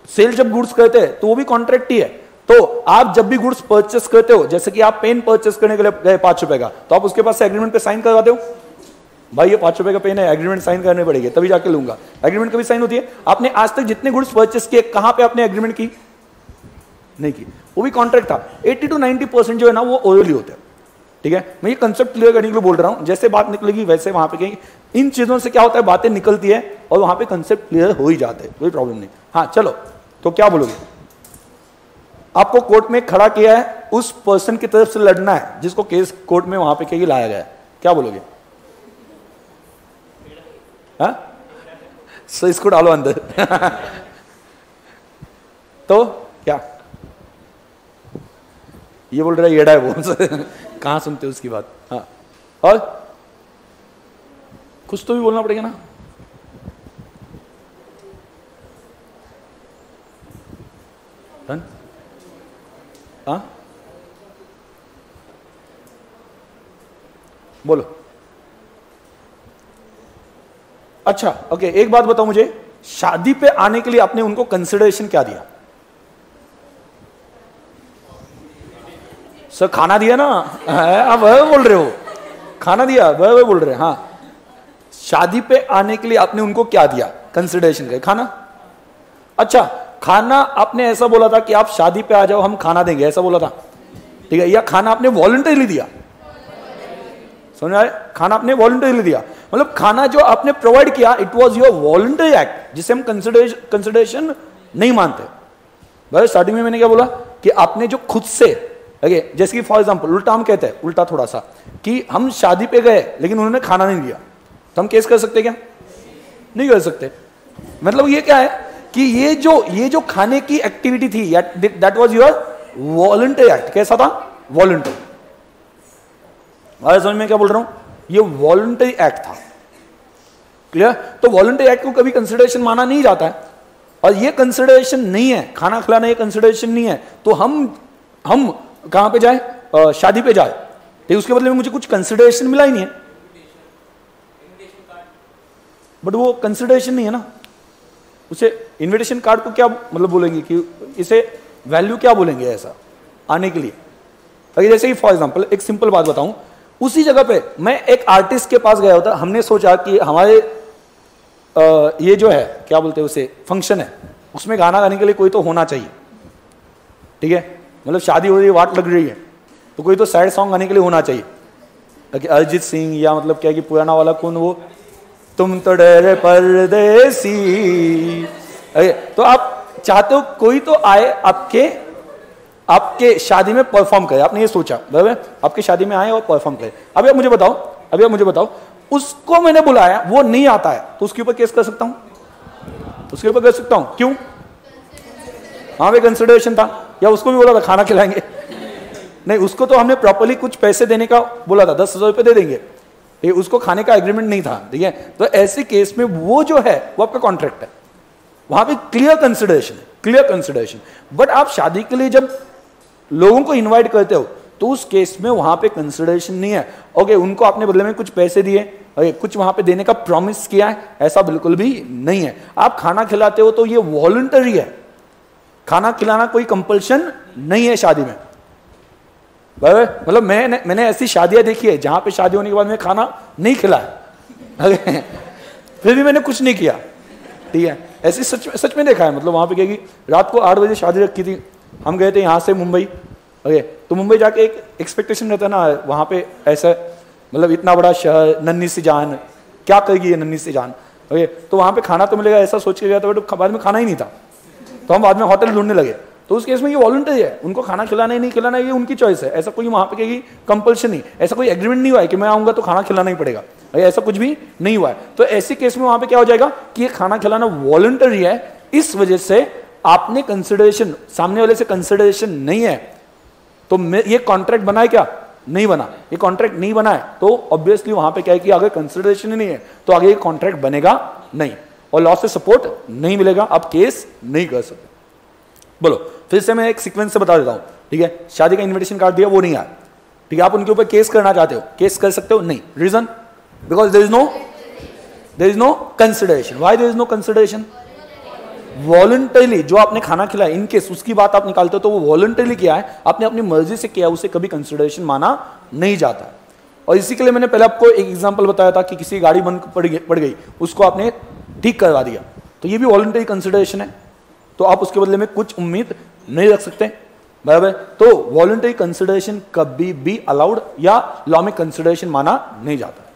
सेल जब गुड्स करते हैं तो वो भी कॉन्ट्रैक्ट ही है। तो आप जब भी गुड्स परचेस करते हो, जैसे कि आप पेन परचेस करने के लिए गए 5 रुपए का, तो आप उसके पास से एग्रीमेंट पे साइन करवाते हो, भाई ये 5 रुपए का पेन है, एग्रीमेंट साइन करने पड़ेगी तभी जाके लूंगा। एग्रीमेंट कभी साइन होती है? आपने आज तक जितने गुड्स परचेस किए, कहां पे आपने एग्रीमेंट की? नहीं की, वो भी कॉन्ट्रैक्ट था। 80 to 90% जो है ना वो ओरली होता है, ठीक है। मैं ये कंसेप्ट क्लियर करने के लिए बोल रहा हूं, जैसे बात निकलेगी वैसे वहां पे कहेंगे। इन चीजों से क्या होता है, बातें निकलती है और वहां पे कंसेप्ट क्लियर हो ही जाते हैं, कोई प्रॉब्लम नहीं। हाँ चलो, तो क्या बोलोगे? आपको कोर्ट में खड़ा किया है, उस पर्सन की तरफ से लड़ना है जिसको केस कोर्ट में वहां पे कहीं लाया गया है, क्या बोलोगे? हाँ सो इसको डालो अंदर तो क्या ये बोल रहा है, येड़ा है वो कहां सुनते हो उसकी बात? हाँ, और कुछ तो भी बोलना पड़ेगा ना। हाँ बोलो। अच्छा ओके, एक बात बताओ मुझे, शादी पे आने के लिए आपने उनको कंसिडरेशन क्या दिया? सर खाना दिया ना, आप वह बोल रहे हो, खाना दिया, वह बोल रहे हैं। हाँ, शादी पे आने के लिए आपने उनको क्या दिया कंसिडरेशन का? खाना। अच्छा, खाना आपने ऐसा बोला था कि आप शादी पे आ जाओ हम खाना देंगे, ऐसा बोला था, ठीक है? या खाना आपने वॉलंटरीली दिया? समझ आए? खाना आपने वॉलंटरीली दिया, मतलब खाना जो आपने प्रोवाइड किया, it was your voluntary act, जिसे हम कंसिडरेशन नहीं मानते। भाई स्टार्टिंग में मैंने क्या बोला कि आपने जो खुद से, जैसे कि फॉर एग्जांपल उल्टा हम कहते हैं, उल्टा थोड़ा सा, कि हम शादी पे गए लेकिन उन्होंने खाना नहीं दिया, तो हम केस कर सकते क्या? नहीं कर सकते। मतलब ये क्या है कि ये जो खाने की एक्टिविटी थी, that was your voluntary act. कैसा था? वॉलंटरी। समझ में क्या बोल रहा हूं? ये वॉलंटरी एक्ट था, क्लियर? तो वॉलंटरी एक्ट को कभी कंसिडरेशन माना नहीं जाता है, और ये कंसिडरेशन नहीं है, खाना खिलाना ये कंसिडरेशन नहीं है, तो हम कहां पे जाए? शादी पे जाए, तो उसके बदले में मुझे कुछ कंसिडरेशन मिला ही नहीं है, बट वो कंसिडरेशन नहीं है ना। उसे इनविटेशन कार्ड को क्या मतलब बोलेंगे कि इसे वैल्यू क्या बोलेंगे ऐसा आने के लिए? अगर जैसे कि फॉर एग्जांपल एक सिंपल बात बताऊं, उसी जगह पे मैं एक आर्टिस्ट के पास गया होता, हमने सोचा कि हमारे ये जो है क्या बोलते हैं उसे, फंक्शन है, उसमें गाना गाने के लिए कोई तो होना चाहिए, ठीक है? मतलब शादी हो रही है, वाट लग रही है, तो कोई तो सैड सॉन्ग गाने के लिए होना चाहिए। अरिजीत सिंह या मतलब क्या कि पुराना वाला कौन, वो तुम तो डरे परदेसी। तो आप चाहते हो कोई तो आए आपके शादी में परफॉर्म करे, आपने ये सोचा, बराबर? आपकी शादी में आए और परफॉर्म करे। अभी आप मुझे बताओ, उसको मैंने बुलाया, वो नहीं आता है, तो उसके ऊपर केस कर सकता हूं? उसके ऊपर कर सकता हूं, क्यों? हाँ, वे कंसिडरेशन था, या उसको भी बोला था खाना खिलाएंगे? नहीं, उसको तो हमने प्रॉपर्ली कुछ पैसे देने का बोला था, 10,000 रुपए दे देंगे, ये उसको खाने का एग्रीमेंट नहीं था, ठीक है? तो ऐसे केस में वो जो है वो आपका कॉन्ट्रैक्ट है, वहां पे क्लियर कंसिडरेशन। बट आप शादी के लिए जब लोगों को इनवाइट करते हो, तो उस केस में वहां पे कंसिडरेशन नहीं है। ओके, उनको आपने बदले में कुछ पैसे दिए, कुछ वहां पे देने का प्रॉमिस किया है, ऐसा बिल्कुल भी नहीं है। आप खाना खिलाते हो तो ये वॉलंटरी है, खाना खिलाना कोई कंपल्शन नहीं है शादी में। मतलब मैंने ऐसी शादियां देखी है जहां पे शादी होने के बाद में खाना नहीं खिलाया फिर भी मैंने कुछ नहीं किया, ठीक है? ऐसी सच में देखा है। मतलब वहां पे क्या कि रात को 8 बजे शादी रखी थी, हम गए थे यहाँ से मुंबई, तो मुंबई जाके एक एक्सपेक्टेशन रहता है ना, वहां पे ऐसा मतलब इतना बड़ा शहर, नन्ही सी जान, क्या करेगी ये नन्ही सी जान। ओके, तो वहां पे खाना तो मिलेगा ऐसा सोच के गया था, बट बाद में खाना ही नहीं था, तो हम बाद में होटल ढूंढने लगे। तो उस केस में ये वॉलंटरी है, उनको खाना खिलाना ही नहीं खिलाना ये उनकी चॉइस है, ऐसा कोई वहां पे कहेगी कंपल्शन नहीं, ऐसा कोई एग्रीमेंट नहीं हुआ है कि मैं आऊंगा तो खाना खिलाना ही पड़ेगा, ऐसा कुछ भी नहीं हुआ है। तो ऐसी केस में वहां पे क्या हो जाएगा कि ये खाना खिलाना वॉलंटरी है, इस वजह से आपने कंसिडरेशन, सामने वाले से कंसिडरेशन नहीं है, तो ये कॉन्ट्रैक्ट बना है क्या, नहीं बना, ये कॉन्ट्रैक्ट नहीं बना है, तो ऑब्वियसली वहां पे क्या है कि अगर कंसिडरेशन ही नहीं है तो आगे ये कॉन्ट्रैक्ट बनेगा नहीं और लॉ से सपोर्ट नहीं मिलेगा, आप केस नहीं कर सकते। बोलो फिर से मैं एक सीक्वेंस से बता देता हूं, ठीक है। शादी का इन्विटेशन कार्ड दिया, वो नहीं आया, ठीक है, आप उनके ऊपर केस करना चाहते हो, केस कर सकते हो नहीं, reason because there is no consideration. Why there is no consideration? Voluntarily जो आपने खाना खिलाया, इन केस उसकी बात आप निकालते हो तो वो वॉलंटरीली किया है, आपने अपनी मर्जी से किया, उसे कभी कंसिडरेशन माना नहीं जाता। और इसी के लिए मैंने पहले आपको एक एग्जांपल बताया था कि किसी गाड़ी बंद पड़ गई, उसको आपने ठीक करवा दिया, तो ये भी वॉलंटरी कंसिडरेशन है, तो आप उसके बदले में कुछ उम्मीद नहीं रख सकते, बराबर। तो वॉलंटरी कंसिडरेशन कभी भी अलाउड या लॉ में कंसिडरेशन माना नहीं जाता।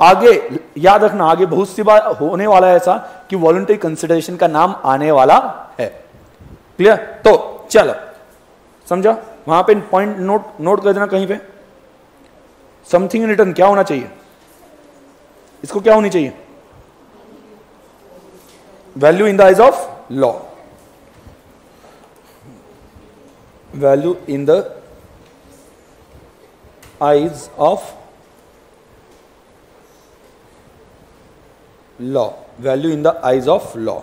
आगे याद रखना, आगे बहुत सी बार होने वाला है ऐसा कि वॉलंटरी कंसिडरेशन का नाम आने वाला है, क्लियर। तो चलो समझा, वहां पे पॉइंट नोट कर देना कहीं पे, समथिंग इन रिटर्न क्या होना चाहिए, इसको क्या होनी चाहिए, value in the eyes of law, value in the eyes of law, value in the eyes of law.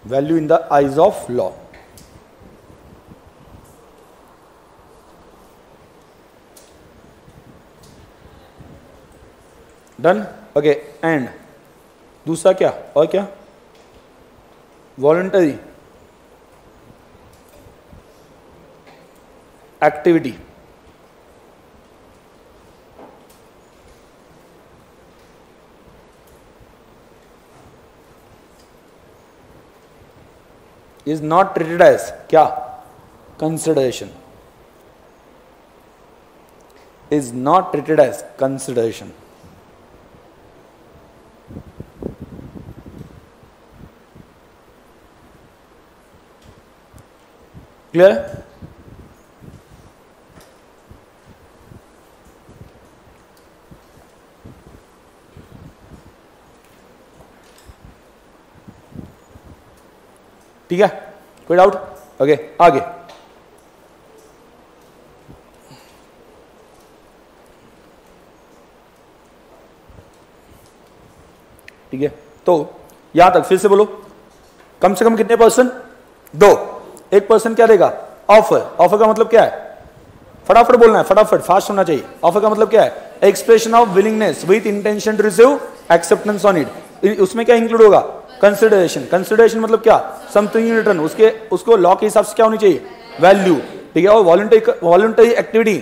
Value in the eyes of law. Done, okay. And दूसरा क्या, और क्या, voluntary activity is not treated as क्या, consideration, is not treated as consideration। Clear? ठीक है, कोई doubt? Okay, आगे ठीक है। तो यहां तक फिर से बोलो, कम से कम कितने पर्सन, 2। एक पर्सन क्या देगा, ऑफर। ऑफर का मतलब क्या है, फटाफट बोलना है, फटाफट फास्ट होना चाहिए। ऑफर का मतलब क्या है, expression of willingness with intention to receive acceptance on it. उसमें क्या इंक्लूड होगा, कंसिडरेशन। कंसिडरेशन मतलब क्या, समथिंग इन रिटर्न, उसको लॉ के हिसाब से क्या होनी चाहिए, वैल्यू, ठीक है। और वॉलंटरी एक्टिविटी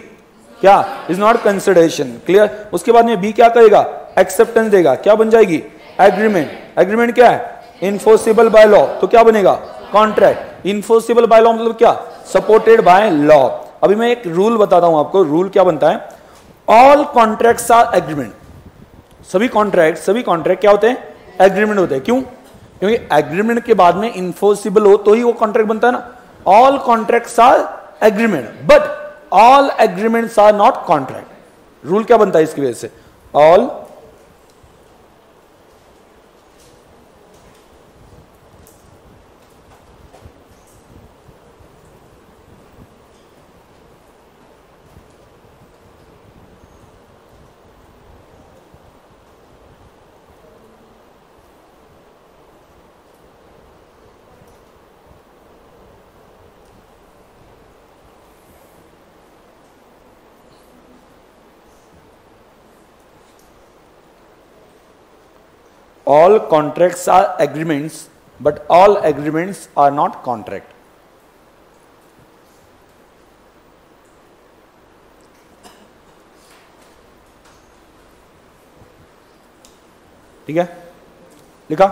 क्या, इज नॉट कंसिडरेशन, क्लियर। उसके बाद में बी क्या करेगा, एक्सेप्टेंस देगा, क्या बन जाएगी, एग्रीमेंट। एग्रीमेंट क्या है, इनफोर्सेबल बाय लॉ, तो क्या बनेगा, कॉन्ट्रैक्ट। इनफोर्सेबल बाय लॉ मतलब क्या, सपोर्टेड बाय लॉ। अभी मैं एक रूल बताता हूं आपको, रूल क्या बनता है, ऑल कॉन्ट्रैक्ट्स आर एग्रीमेंट। सभी कॉन्ट्रैक्ट क्या होते हैं, एग्रीमेंट होते हैं। क्यों, क्योंकि एग्रीमेंट के बाद में इनफोर्सिबल हो तो ही वो कॉन्ट्रैक्ट बनता है ना। All contracts are agreement but all agreements are not contract. Rule क्या बनता है इसकी वजह से, all all contracts are agreements but all agreements are not contract। ठीक है, लिखा,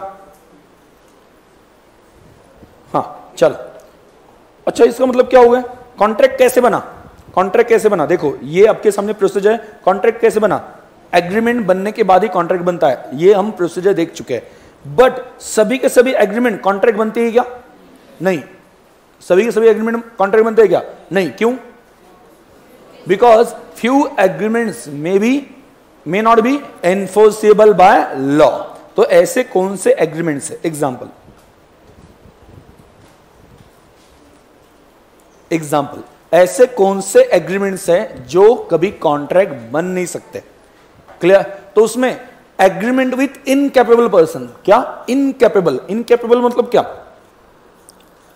हाँ चल। अच्छा, इसका मतलब क्या हो गया, कॉन्ट्रैक्ट कैसे बना, कॉन्ट्रैक्ट कैसे बना, देखो ये आपके सामने प्रोसीजर है। कॉन्ट्रैक्ट कैसे बना, एग्रीमेंट बनने के बाद ही कॉन्ट्रैक्ट बनता है, ये हम प्रोसीजर देख चुके हैं। बट सभी के सभी एग्रीमेंट कॉन्ट्रैक्ट बनते हैं क्या, नहीं। सभी के सभी एग्रीमेंट कॉन्ट्रैक्ट बनते हैं क्या, नहीं। क्यों, because few agreements may not be enforceable by law. तो ऐसे कौन से एग्रीमेंट्स है, एग्जाम्पल ऐसे कौन से एग्रीमेंट्स हैं जो कभी कॉन्ट्रैक्ट बन नहीं सकते, क्लियर। तो उसमें एग्रीमेंट विथ इनकैपेबल पर्सन, क्या इनकैपेबल मतलब क्या,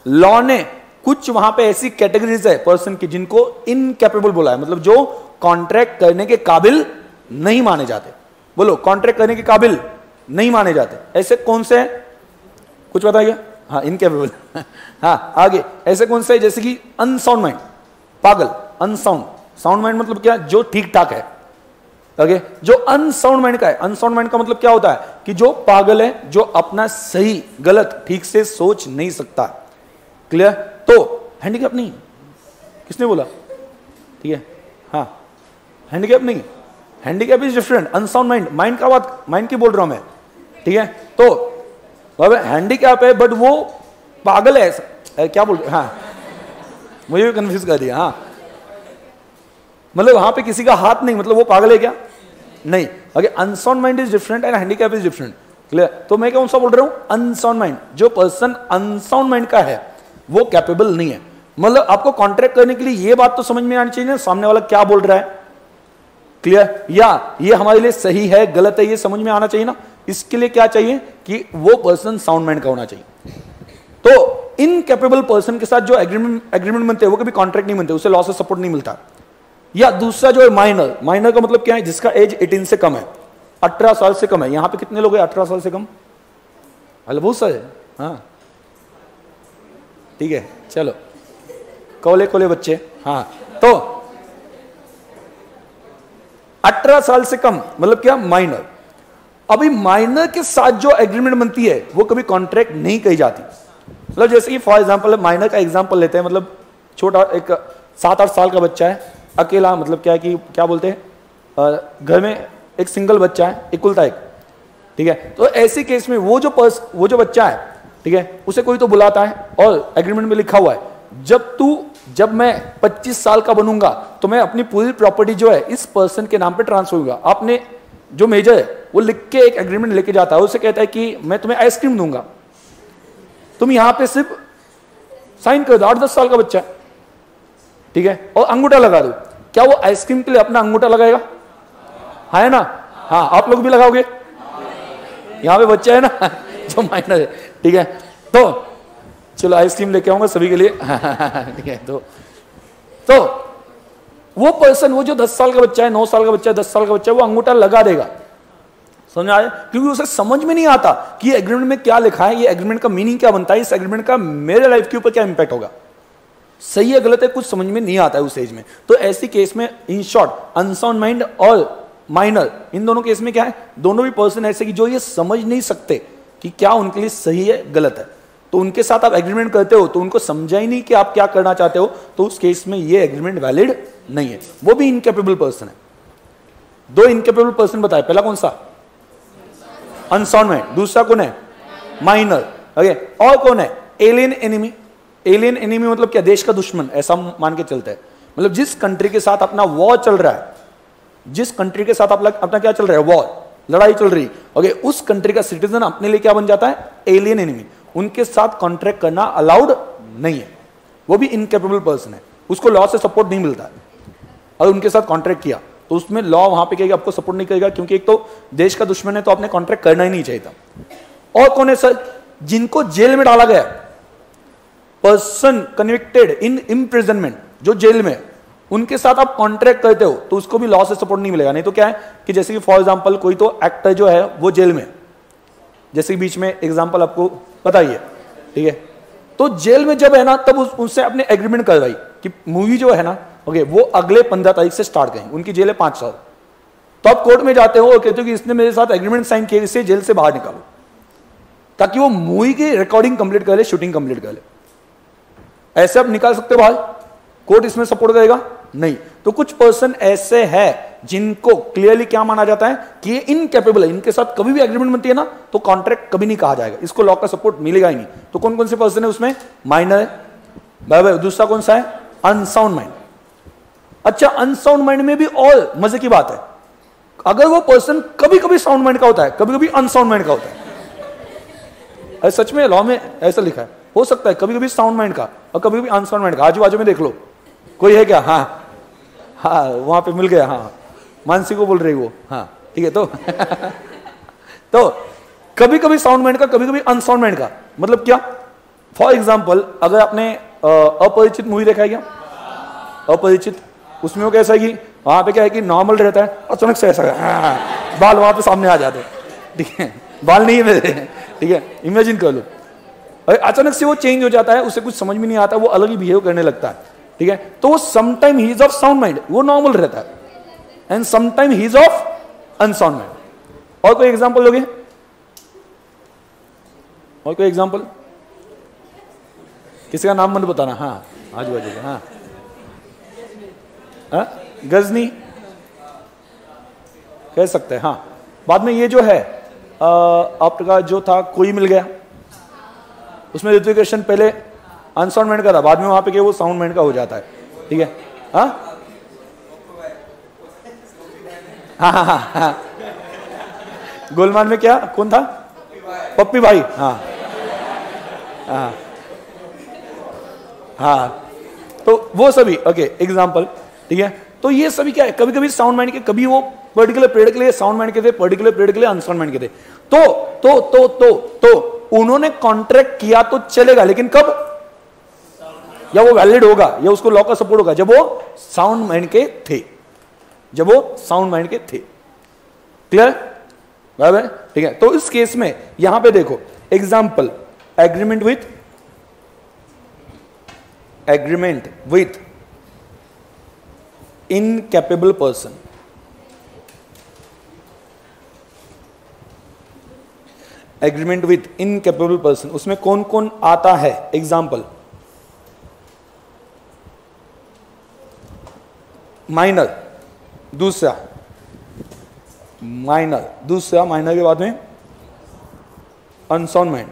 लॉ ने कुछ वहां पे ऐसी कैटेगरीज है पर्सन की जिनको इनकैपेबल बोला है, मतलब जो कॉन्ट्रैक्ट करने के काबिल नहीं माने जाते। बोलो, कॉन्ट्रैक्ट करने के काबिल नहीं माने जाते, ऐसे कौन से हैं, कुछ बताइए। हाँ, इनकैपेबल हाँ, आगे ऐसे कौन से है, जैसे कि अनसाउंड माइंड, पागल, अनसाउंड, साउंड माइंड मतलब क्या, जो ठीक ठाक है, ओके। जो अनसाउंड माइंड का है, अनसाउंड माइंड का मतलब क्या होता है कि जो पागल है, जो अपना सही गलत ठीक से सोच नहीं सकता, क्लियर। तो हैंडीकैप नहीं, किसने बोला, ठीक है, हाँ, हैंडीकैप नहीं, handicap is different, unsound mind, mind का बात, माइंड की बोल रहा हूं मैं, ठीक है। तो हैंडीकैप है बट वो पागल है, क्या बोल रहे, हाँ, मुझे भी कंफ्यूज कर दिया, हाँ, मतलब वहां पे किसी का हाथ नहीं, मतलब वो पागल है क्या, नहीं, okay. Unsound mind is different and handicap is different, clear. तो मैं कौन सा बोल रहा हूं, अनसाउंड माइंड, जो पर्सन अनसाउंड माइंड का है वो कैपेबल नहीं है। मतलब आपको कॉन्ट्रैक्ट करने के लिए ये बात तो समझ में आनी चाहिए ना, सामने वाला क्या बोल रहा है, क्लियर, या ये हमारे लिए सही है गलत है ये समझ में आना चाहिए ना। इसके लिए क्या चाहिए कि वो पर्सन साउंड माइंड का होना चाहिए। तो इनकैपेबल पर्सन के साथ जो एग्रीमेंट बनते हैं वो कभी कॉन्ट्रैक्ट नहीं बनते, उसे लॉ से सपोर्ट नहीं मिलता। या दूसरा जो है माइनर, माइनर का मतलब क्या है, जिसका एज 18 से कम है, 18 साल से कम है। यहां पे कितने लोग हैं 18 साल से कम, बहुत सारे, हाँ, ठीक है, चलो, कोले बच्चे, हाँ। तो 18 साल से कम मतलब क्या, माइनर। अभी माइनर के साथ जो एग्रीमेंट बनती है वो कभी कॉन्ट्रैक्ट नहीं कही जाती। मतलब जैसे कि फॉर एग्जांपल माइनर का एग्जांपल लेते हैं, मतलब छोटा एक 7-8 साल का बच्चा है, अकेला, मतलब क्या है कि क्या बोलते हैं, घर में एक सिंगल बच्चा है, इकुलता एक, ठीक है। तो ऐसे केस में वो जो बच्चा है, ठीक है, उसे कोई तो बुलाता है और एग्रीमेंट में लिखा हुआ है, जब मैं 25 साल का बनूंगा तो मैं अपनी पूरी प्रॉपर्टी जो है इस पर्सन के नाम पे ट्रांसफर होगा। आपने जो मेजर है वो लिख के एक एग्रीमेंट लेके जाता है, उसे कहता है कि मैं तुम्हें आइसक्रीम दूंगा, तुम यहां पे सिर्फ साइन कर दो, 8-10 साल का बच्चा है, ठीक है, और अंगूठा लगा दो। क्या वो आइसक्रीम के लिए अपना अंगूठा लगाएगा, है ना, हाँ, आप लोग भी लगाओगे, यहां पे बच्चा है ना जो माइनर है, ठीक है। तो चलो आइसक्रीम लेके आऊंगा सभी के लिए, ठीक है। तो वो पर्सन, वो जो 10 साल का बच्चा है, 9 साल का बच्चा है, 10 साल का बच्चा है, वो अंगूठा लगा देगा, समझ आया, क्योंकि उसे समझ में नहीं आता कि ये एग्रीमेंट में क्या लिखा है, ये एग्रीमेंट का मीनिंग क्या बनता है, इस एग्रीमेंट का मेरे लाइफ के ऊपर क्या इंपैक्ट होगा, सही है गलत है कुछ समझ में नहीं आता है उस एज में। तो ऐसी केस में इन शॉर्ट अनसाउंड माइंड और माइनर, इन दोनों केस में क्या है, दोनों भी पर्सन ऐसे कि जो ये समझ नहीं सकते कि क्या उनके लिए सही है गलत है, तो उनके साथ आप एग्रीमेंट करते हो तो उनको समझा ही नहीं कि आप क्या करना चाहते हो, तो उस केस में ये एग्रीमेंट वैलिड नहीं है, वो भी इनकैपेबल पर्सन है। 2 इनकैपेबल पर्सन बताए, पहला कौन सा, अनसाउंड माइंड, दूसरा कौन है, माइनर, ओके। और कौन है, एलियन एनिमी। एलियन एनिमी मतलब क्या, देश का दुश्मन, ऐसा मान के चलते हैं, मतलब जिस कंट्री के साथ अपना वॉर चल रहा है, जिस कंट्री के साथ अपना क्या चल रहा है, वॉर, लड़ाई चल रही, ओके, उस कंट्री का सिटीजन अपने लिए क्या बन जाता है, एलियन एनिमी। उनके साथ कॉन्ट्रैक्ट करना अलाउड नहीं है, वो भी इनकैपेबल पर्सन है, उसको लॉ से सपोर्ट नहीं मिलता है। अगर उनके साथ कॉन्ट्रैक्ट किया तो उसमें लॉ वहां पे कहेगा आपको सपोर्ट नहीं करेगा, क्योंकि एक तो देश का दुश्मन है, तो आपने कॉन्ट्रैक्ट करना ही नहीं चाहिए था। और कौन है सर, जिनको जेल में डाला गया, पर्सन कन्विक्टेड इन इम्प्रिजनमेंट, जो जेल में, उनके साथ आप कॉन्ट्रैक्ट करते हो तो उसको भी लॉ से सपोर्ट नहीं मिलेगा। नहीं तो क्या है कि जैसे कि फॉर एग्जांपल कोई तो एक्टर जो है वो जेल में, जैसे कि बीच में एग्जांपल आपको बताइए, ठीक है, तो जेल में जब है ना तब उससे आपने एग्रीमेंट करवाई कि मूवी जो है ना, ओके, वो अगले 15 तारीख से स्टार्ट करें, उनकी जेल है 5 साल, तो आप कोर्ट में जाते हो और कहते हो कि इसने मेरे साथ एग्रीमेंट साइन किया, इसे जेल से बाहर निकालो, ताकि वो मूवी की रिकॉर्डिंग कंप्लीट कर ले, शूटिंग कंप्लीट कर ले। ऐसे आप निकाल सकते हो बाहर, कोर्ट इसमें सपोर्ट करेगा नहीं। तो कुछ पर्सन ऐसे हैं जिनको क्लियरली क्या माना जाता है कि ये इनकैपेबल है, इनके साथ कभी भी एग्रीमेंट बनती है ना तो कॉन्ट्रैक्ट कभी नहीं कहा जाएगा, इसको लॉ का सपोर्ट मिलेगा ही नहीं। तो कौन कौन से पर्सन है उसमें? माइनर है, दूसरा कौन सा है? Unsound mind. अच्छा, अनसाउंड माइंड में भी और मजे की बात है, अगर वो पर्सन कभी कभी साउंड माइंड का होता है, कभी कभी अनसाउंड माइंड का होता है, अरे सच में लॉ में ऐसा लिखा है, हो सकता है कभी कभी साउंड माइंड का और कभी कभी अनसाउंड माइंड का। आजू बाजू में देख लो, कोई है क्या? हाँ हाँ, वहां पे मिल गया। हाँ, मानसी को बोल रही वो। हाँ ठीक है। तो कभी कभी साउंड माइंड का, कभी कभी अनसाउंड माइंड का। मतलब क्या? फॉर एग्जाम्पल, अगर आपने अपरिचित मूवी देखा है क्या? अपरिचित, उसमें वो कैसा है कि वहां पे क्या है कि नॉर्मल रहता है, अचानक से ऐसा बाल वहां पे सामने आ जाते हैं, ठीक है, बाल नहीं है मेरे, ठीक है, इमेजिन कर लो, अचानक से वो चेंज हो जाता है, उसे कुछ समझ में नहीं आता, वो अलग ही बिहेव करने लगता है, ठीक है। तो वो sometime he is of sound mind, वो नॉर्मल रहता है, and sometime he is of unsound mind. और कोई एग्जांपल लोगे? और कोई एग्जांपल? किसी का नाम मत बताना। हाँ, आजू बाजू का। हाँ, गजनी कह सकते हैं। हाँ, बाद में ये जो है आपका जो था कोई मिल गया, उसमें ऋतिक रोशन पहले अनसाउंड माइंड का था, बाद में वहां पे क्या वो साउंड माइंड का हो जाता है, ठीक है। हाँ हाँ हाँ हाँ, गोलमाल में क्या कौन था? पप्पी भाई। हाँ हाँ हाँ, तो वो सभी ओके एग्जाम्पल, ठीक है। तो ये सभी क्या है, कभी कभी साउंड माइंड के, कभी वो पर्टिकुलर पीरियड के लिए साउंड माइंड के थे, पर्टिकुलर पीरियड के लिए अनसाउंड माइंड के थे। तो उन्होंने कॉन्ट्रैक्ट किया तो चलेगा, लेकिन कब? या वो वैलिड होगा, या उसको लॉ का सपोर्ट होगा जब वो साउंड माइंड के थे, जब वो साउंड माइंड के थे। क्लियर? बराबर, ठीक है। तो इस केस में यहां पे देखो example, agreement with incapable person, agreement with incapable person, उसमें कौन कौन आता है? एग्जाम्पल, माइनर, दूसरा माइनर के बाद में अनसाउंड माइंड,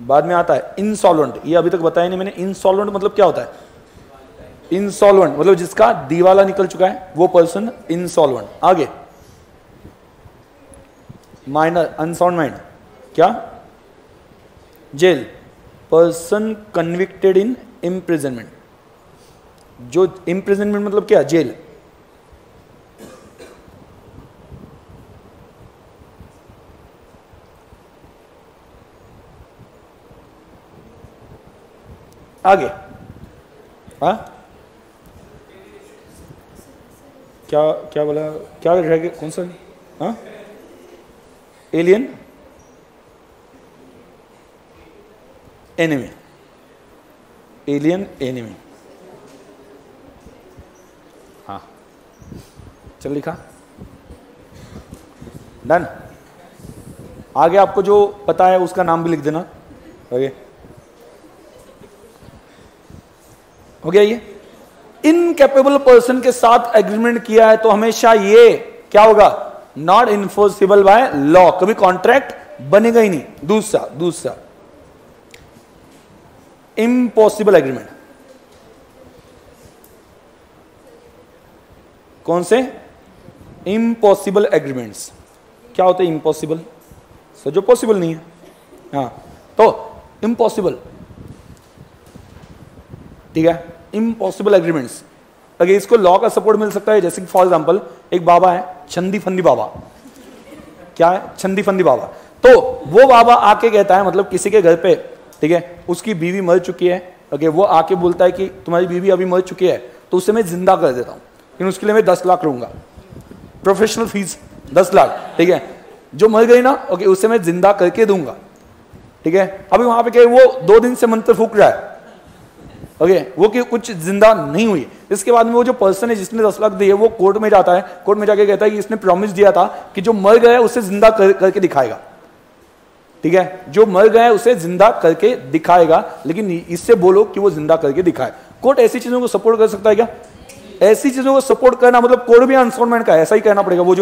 बाद में आता है इंसॉल्वेंट। ये अभी तक बताया नहीं मैंने, इंसॉल्वेंट मतलब क्या होता है? इंसॉल्वेंट मतलब जिसका दिवाला निकल चुका है, वो पर्सन इंसॉल्वेंट। आगे माइनर, अनसाउंड माइंड क्या? Jail, person convicted in imprisonment, जो इम्प्रिजनमेंट मतलब क्या? जेल। आगे हाँ, क्या बोला? क्या रह गया? कौन सा? हाँ, एलियन एनिमी, एलियन एनिमी। हाँ, चल लिखा, डन। आगे आपको जो पता है उसका नाम भी लिख देना। ओके, हो गया। ये इनकैपेबल पर्सन के साथ एग्रीमेंट किया है तो हमेशा ये क्या होगा? नॉट इन्फोर्सिबल बाय लॉ, कभी कॉन्ट्रैक्ट बनेगा ही नहीं। दूसरा इम्पॉसिबल एग्रीमेंट, कौन से? Impossible agreements. क्या होते हैं इम्पॉसिबल? सर जो पॉसिबल नहीं है। हाँ, तो इम्पॉसिबल, ठीक है, इम्पॉसिबल एग्रीमेंट्स। अगर इसको लॉ का सपोर्ट मिल सकता है, जैसे कि फॉर एग्जांपल एक बाबा है, छंदी फंदी बाबा। क्या है? छंदी फंदी बाबा। तो वो बाबा आके कहता है, मतलब किसी के घर पे, ठीक है, उसकी बीवी मर चुकी है, ओके, वो आके बोलता है कि तुम्हारी बीवी अभी मर चुकी है तो उसे मैं जिंदा कर देता हूं, लेकिन उसके लिए मैं 10 लाख लूंगा, प्रोफेशनल फीस 10 लाख, ठीक है। जो मर गई ना, ओके, उसे मैं जिंदा करके दूंगा, ठीक है। अभी वहां पे क्या, वो 2 दिन से मंत्र फूक रहा है, ओके, वो कि कुछ जिंदा नहीं हुई। इसके बाद में वो जो पर्सन है जिसने 10 लाख दिए, वो कोर्ट में जाता है, कोर्ट में जाके कहता है कि इसने प्रॉमिस दिया था कि जो मर गया उसे जिंदा करके दिखाएगा। ठीक है, जो मर गया है उसे जिंदा करके दिखाएगा, लेकिन इससे बोलो कि वो जिंदा करके दिखाए। कोर्ट ऐसी चीजों को सपोर्ट कर सकता है क्या? ऐसी चीजों को सपोर्ट करना मतलब कोर्ट भी अनसाउंड का, ऐसा ही कहना पड़ेगा। वो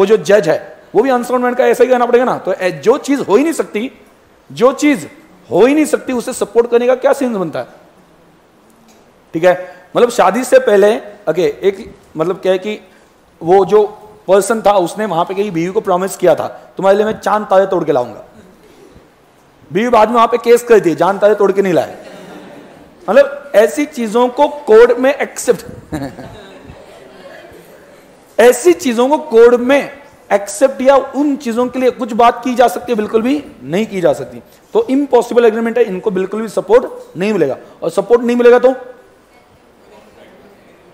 जो जज है वो भी अनसाउंड का, ऐसा ही कहना पड़ेगा ना। तो जो चीज हो ही नहीं सकती, जो चीज हो ही नहीं सकती उसे सपोर्ट करने का क्या सेंस बनता है? ठीक है, मतलब शादी से पहले एक मतलब क्या है कि वो जो पर्सन था उसने वहां पे कहीं बीवी को प्रॉमिस किया था तुम्हारे लिए मैं चांद तारे तोड़ के लाऊंगा। बीवी बाद में वहां पे केस कर दी, चांद तारे तोड़ के नहीं लाए। मतलब ऐसी चीजों को कोर्ट में एक्सेप्ट ऐसी चीजों को कोर्ट में एक्सेप्ट या उन चीजों के लिए कुछ बात की जा सकती है, बिल्कुल भी नहीं की जा सकती। तो इम्पॉसिबल एग्रीमेंट है, इनको बिल्कुल भी सपोर्ट नहीं मिलेगा, और सपोर्ट नहीं मिलेगा तो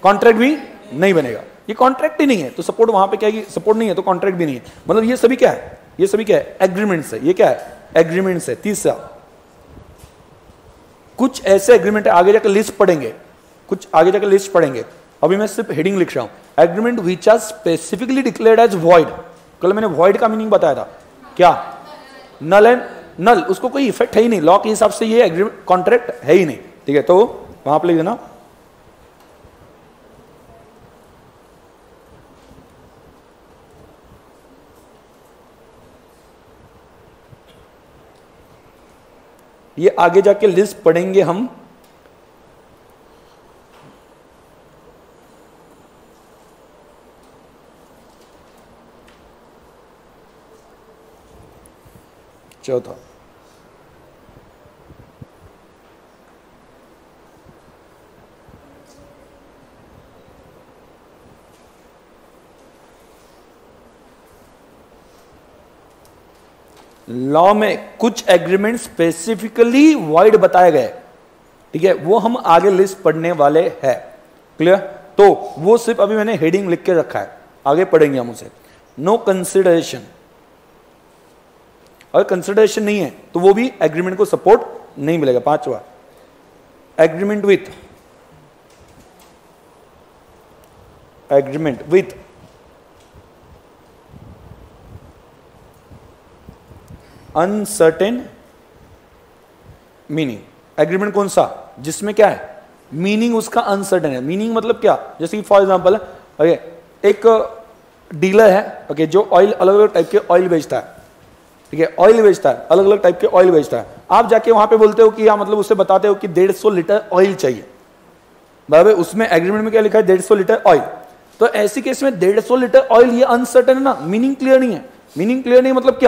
कॉन्ट्रैक्ट भी नहीं बनेगा। ये कॉन्ट्रैक्ट ही नहीं है तो सपोर्ट वहां पे क्या है, सपोर्ट नहीं है तो कॉन्ट्रैक्ट भी नहीं है। मतलब ये सभी क्या है, ये सभी क्या है, एग्रीमेंट्स है। ये क्या है, एग्रीमेंट्स है। तीसरा, कुछ ऐसे एग्रीमेंट है, आगे जाकर लिस्ट पढ़ेंगे, कुछ आगे जाकर लिस्ट पढ़ेंगे, अभी मैं सिर्फ हेडिंग लिख रहा हूं। Agreement which are specifically declared as void. कल मैंने वॉइड का मीनिंग बताया था, क्या? नल एंड नल, उसको कोई इफेक्ट है ही नहीं, लॉ के हिसाब से ये एग्रीमेंट कॉन्ट्रैक्ट है ही नहीं। ठीक है, तो वहां पर लिख देना ये आगे जाके लिस्ट पढ़ेंगे हम। चौथा, लॉ में कुछ एग्रीमेंट स्पेसिफिकली वॉइड बताए गए, ठीक है, वो हम आगे लिस्ट पढ़ने वाले हैं। क्लियर? तो वो सिर्फ अभी मैंने हेडिंग लिख के रखा है, आगे पढ़ेंगे हम उसे। नो कंसिडरेशन, अगर कंसिडरेशन नहीं है तो वो भी एग्रीमेंट को सपोर्ट नहीं मिलेगा। पांचवा, agreement with uncertain meaning. Agreement कौन सा, जिसमें क्या है, मीनिंग उसका अनसर्टेन है। मीनिंग मतलब क्या, जैसे कि फॉर एग्जांपल एक डीलर है जो ऑयल, अलग अलग टाइप के ऑयल बेचता है, ठीक है, ऑयल बेचता है, अलग अलग टाइप के ऑयल बेचता है। आप जाके वहां पे बोलते हो कि या मतलब उससे बताते हो कि 150 लीटर ऑयल चाहिए, बराबर, उसमें एग्रीमेंट में क्या लिखा है, 150 लीटर ऑयल। तो ऐसी केस में 150 लीटर ऑयल, ये अनसर्टेन है ना, मीनिंग क्लियर नहीं है। मीनिंग क्लियर नहीं मतलब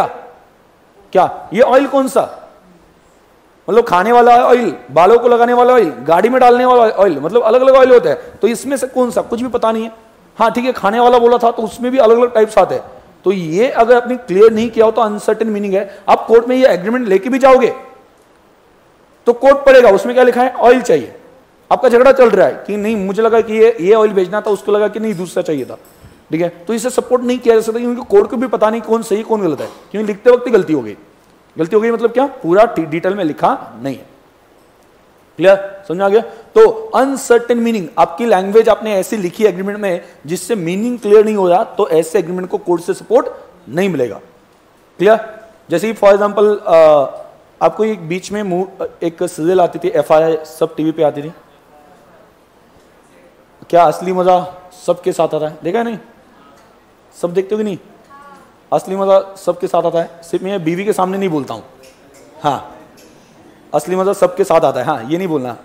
क्या, ये ऑयल कौन सा, मतलब खाने वाला ऑयल, बालों को लगाने वाला ऑयल, गाड़ी में डालने वाला ऑयल, मतलब अलग अलग ऑयल होता है। तो इसमें से कौन सा, कुछ भी पता नहीं है। हाँ ठीक है, खाने वाला बोला था तो उसमें भी अलग अलग टाइप्स आते हैं। तो ये अगर आपने क्लियर नहीं किया हो तो अनसर्टेन मीनिंग है। आप कोर्ट में ये एग्रीमेंट लेके भी जाओगे तो कोर्ट पड़ेगा, उसमें क्या लिखा है, ऑयल चाहिए। आपका झगड़ा चल रहा है कि नहीं, मुझे लगा कि ये ऑयल बेचना था, उसको लगा कि नहीं दूसरा चाहिए था, ठीक है, तो इसे सपोर्ट नहीं किया जा सकता, क्योंकि कोर्ट को भी पता नहीं कौन सही कौन गलत है, क्योंकि लिखते वक्त ही गलती हो गई। गलती हो गई मतलब क्या, पूरा डिटेल में लिखा नहीं है। क्लियर, समझ आ गया? तो अनसर्टेन मीनिंग, आपकी लैंग्वेज आपने ऐसी लिखी एग्रीमेंट में जिससे मीनिंग क्लियर नहीं हो रहा, तो ऐसे एग्रीमेंट को कोर्ट से सपोर्ट नहीं मिलेगा। क्लियर? जैसे फॉर एग्जांपल आपको एक बीच में एक सीरियल आती थी, FIR, सब टीवी पे आती थी, क्या असली मजा सबके साथ आता है, देखा है नहीं? सब देखते हो कि नहीं? असली मजा सबके साथ आता है, सिर्फ मैं बीवी के सामने नहीं बोलता हूं। हाँ, असली मजा सबके साथ आता है, हाँ ये नहीं बोलना।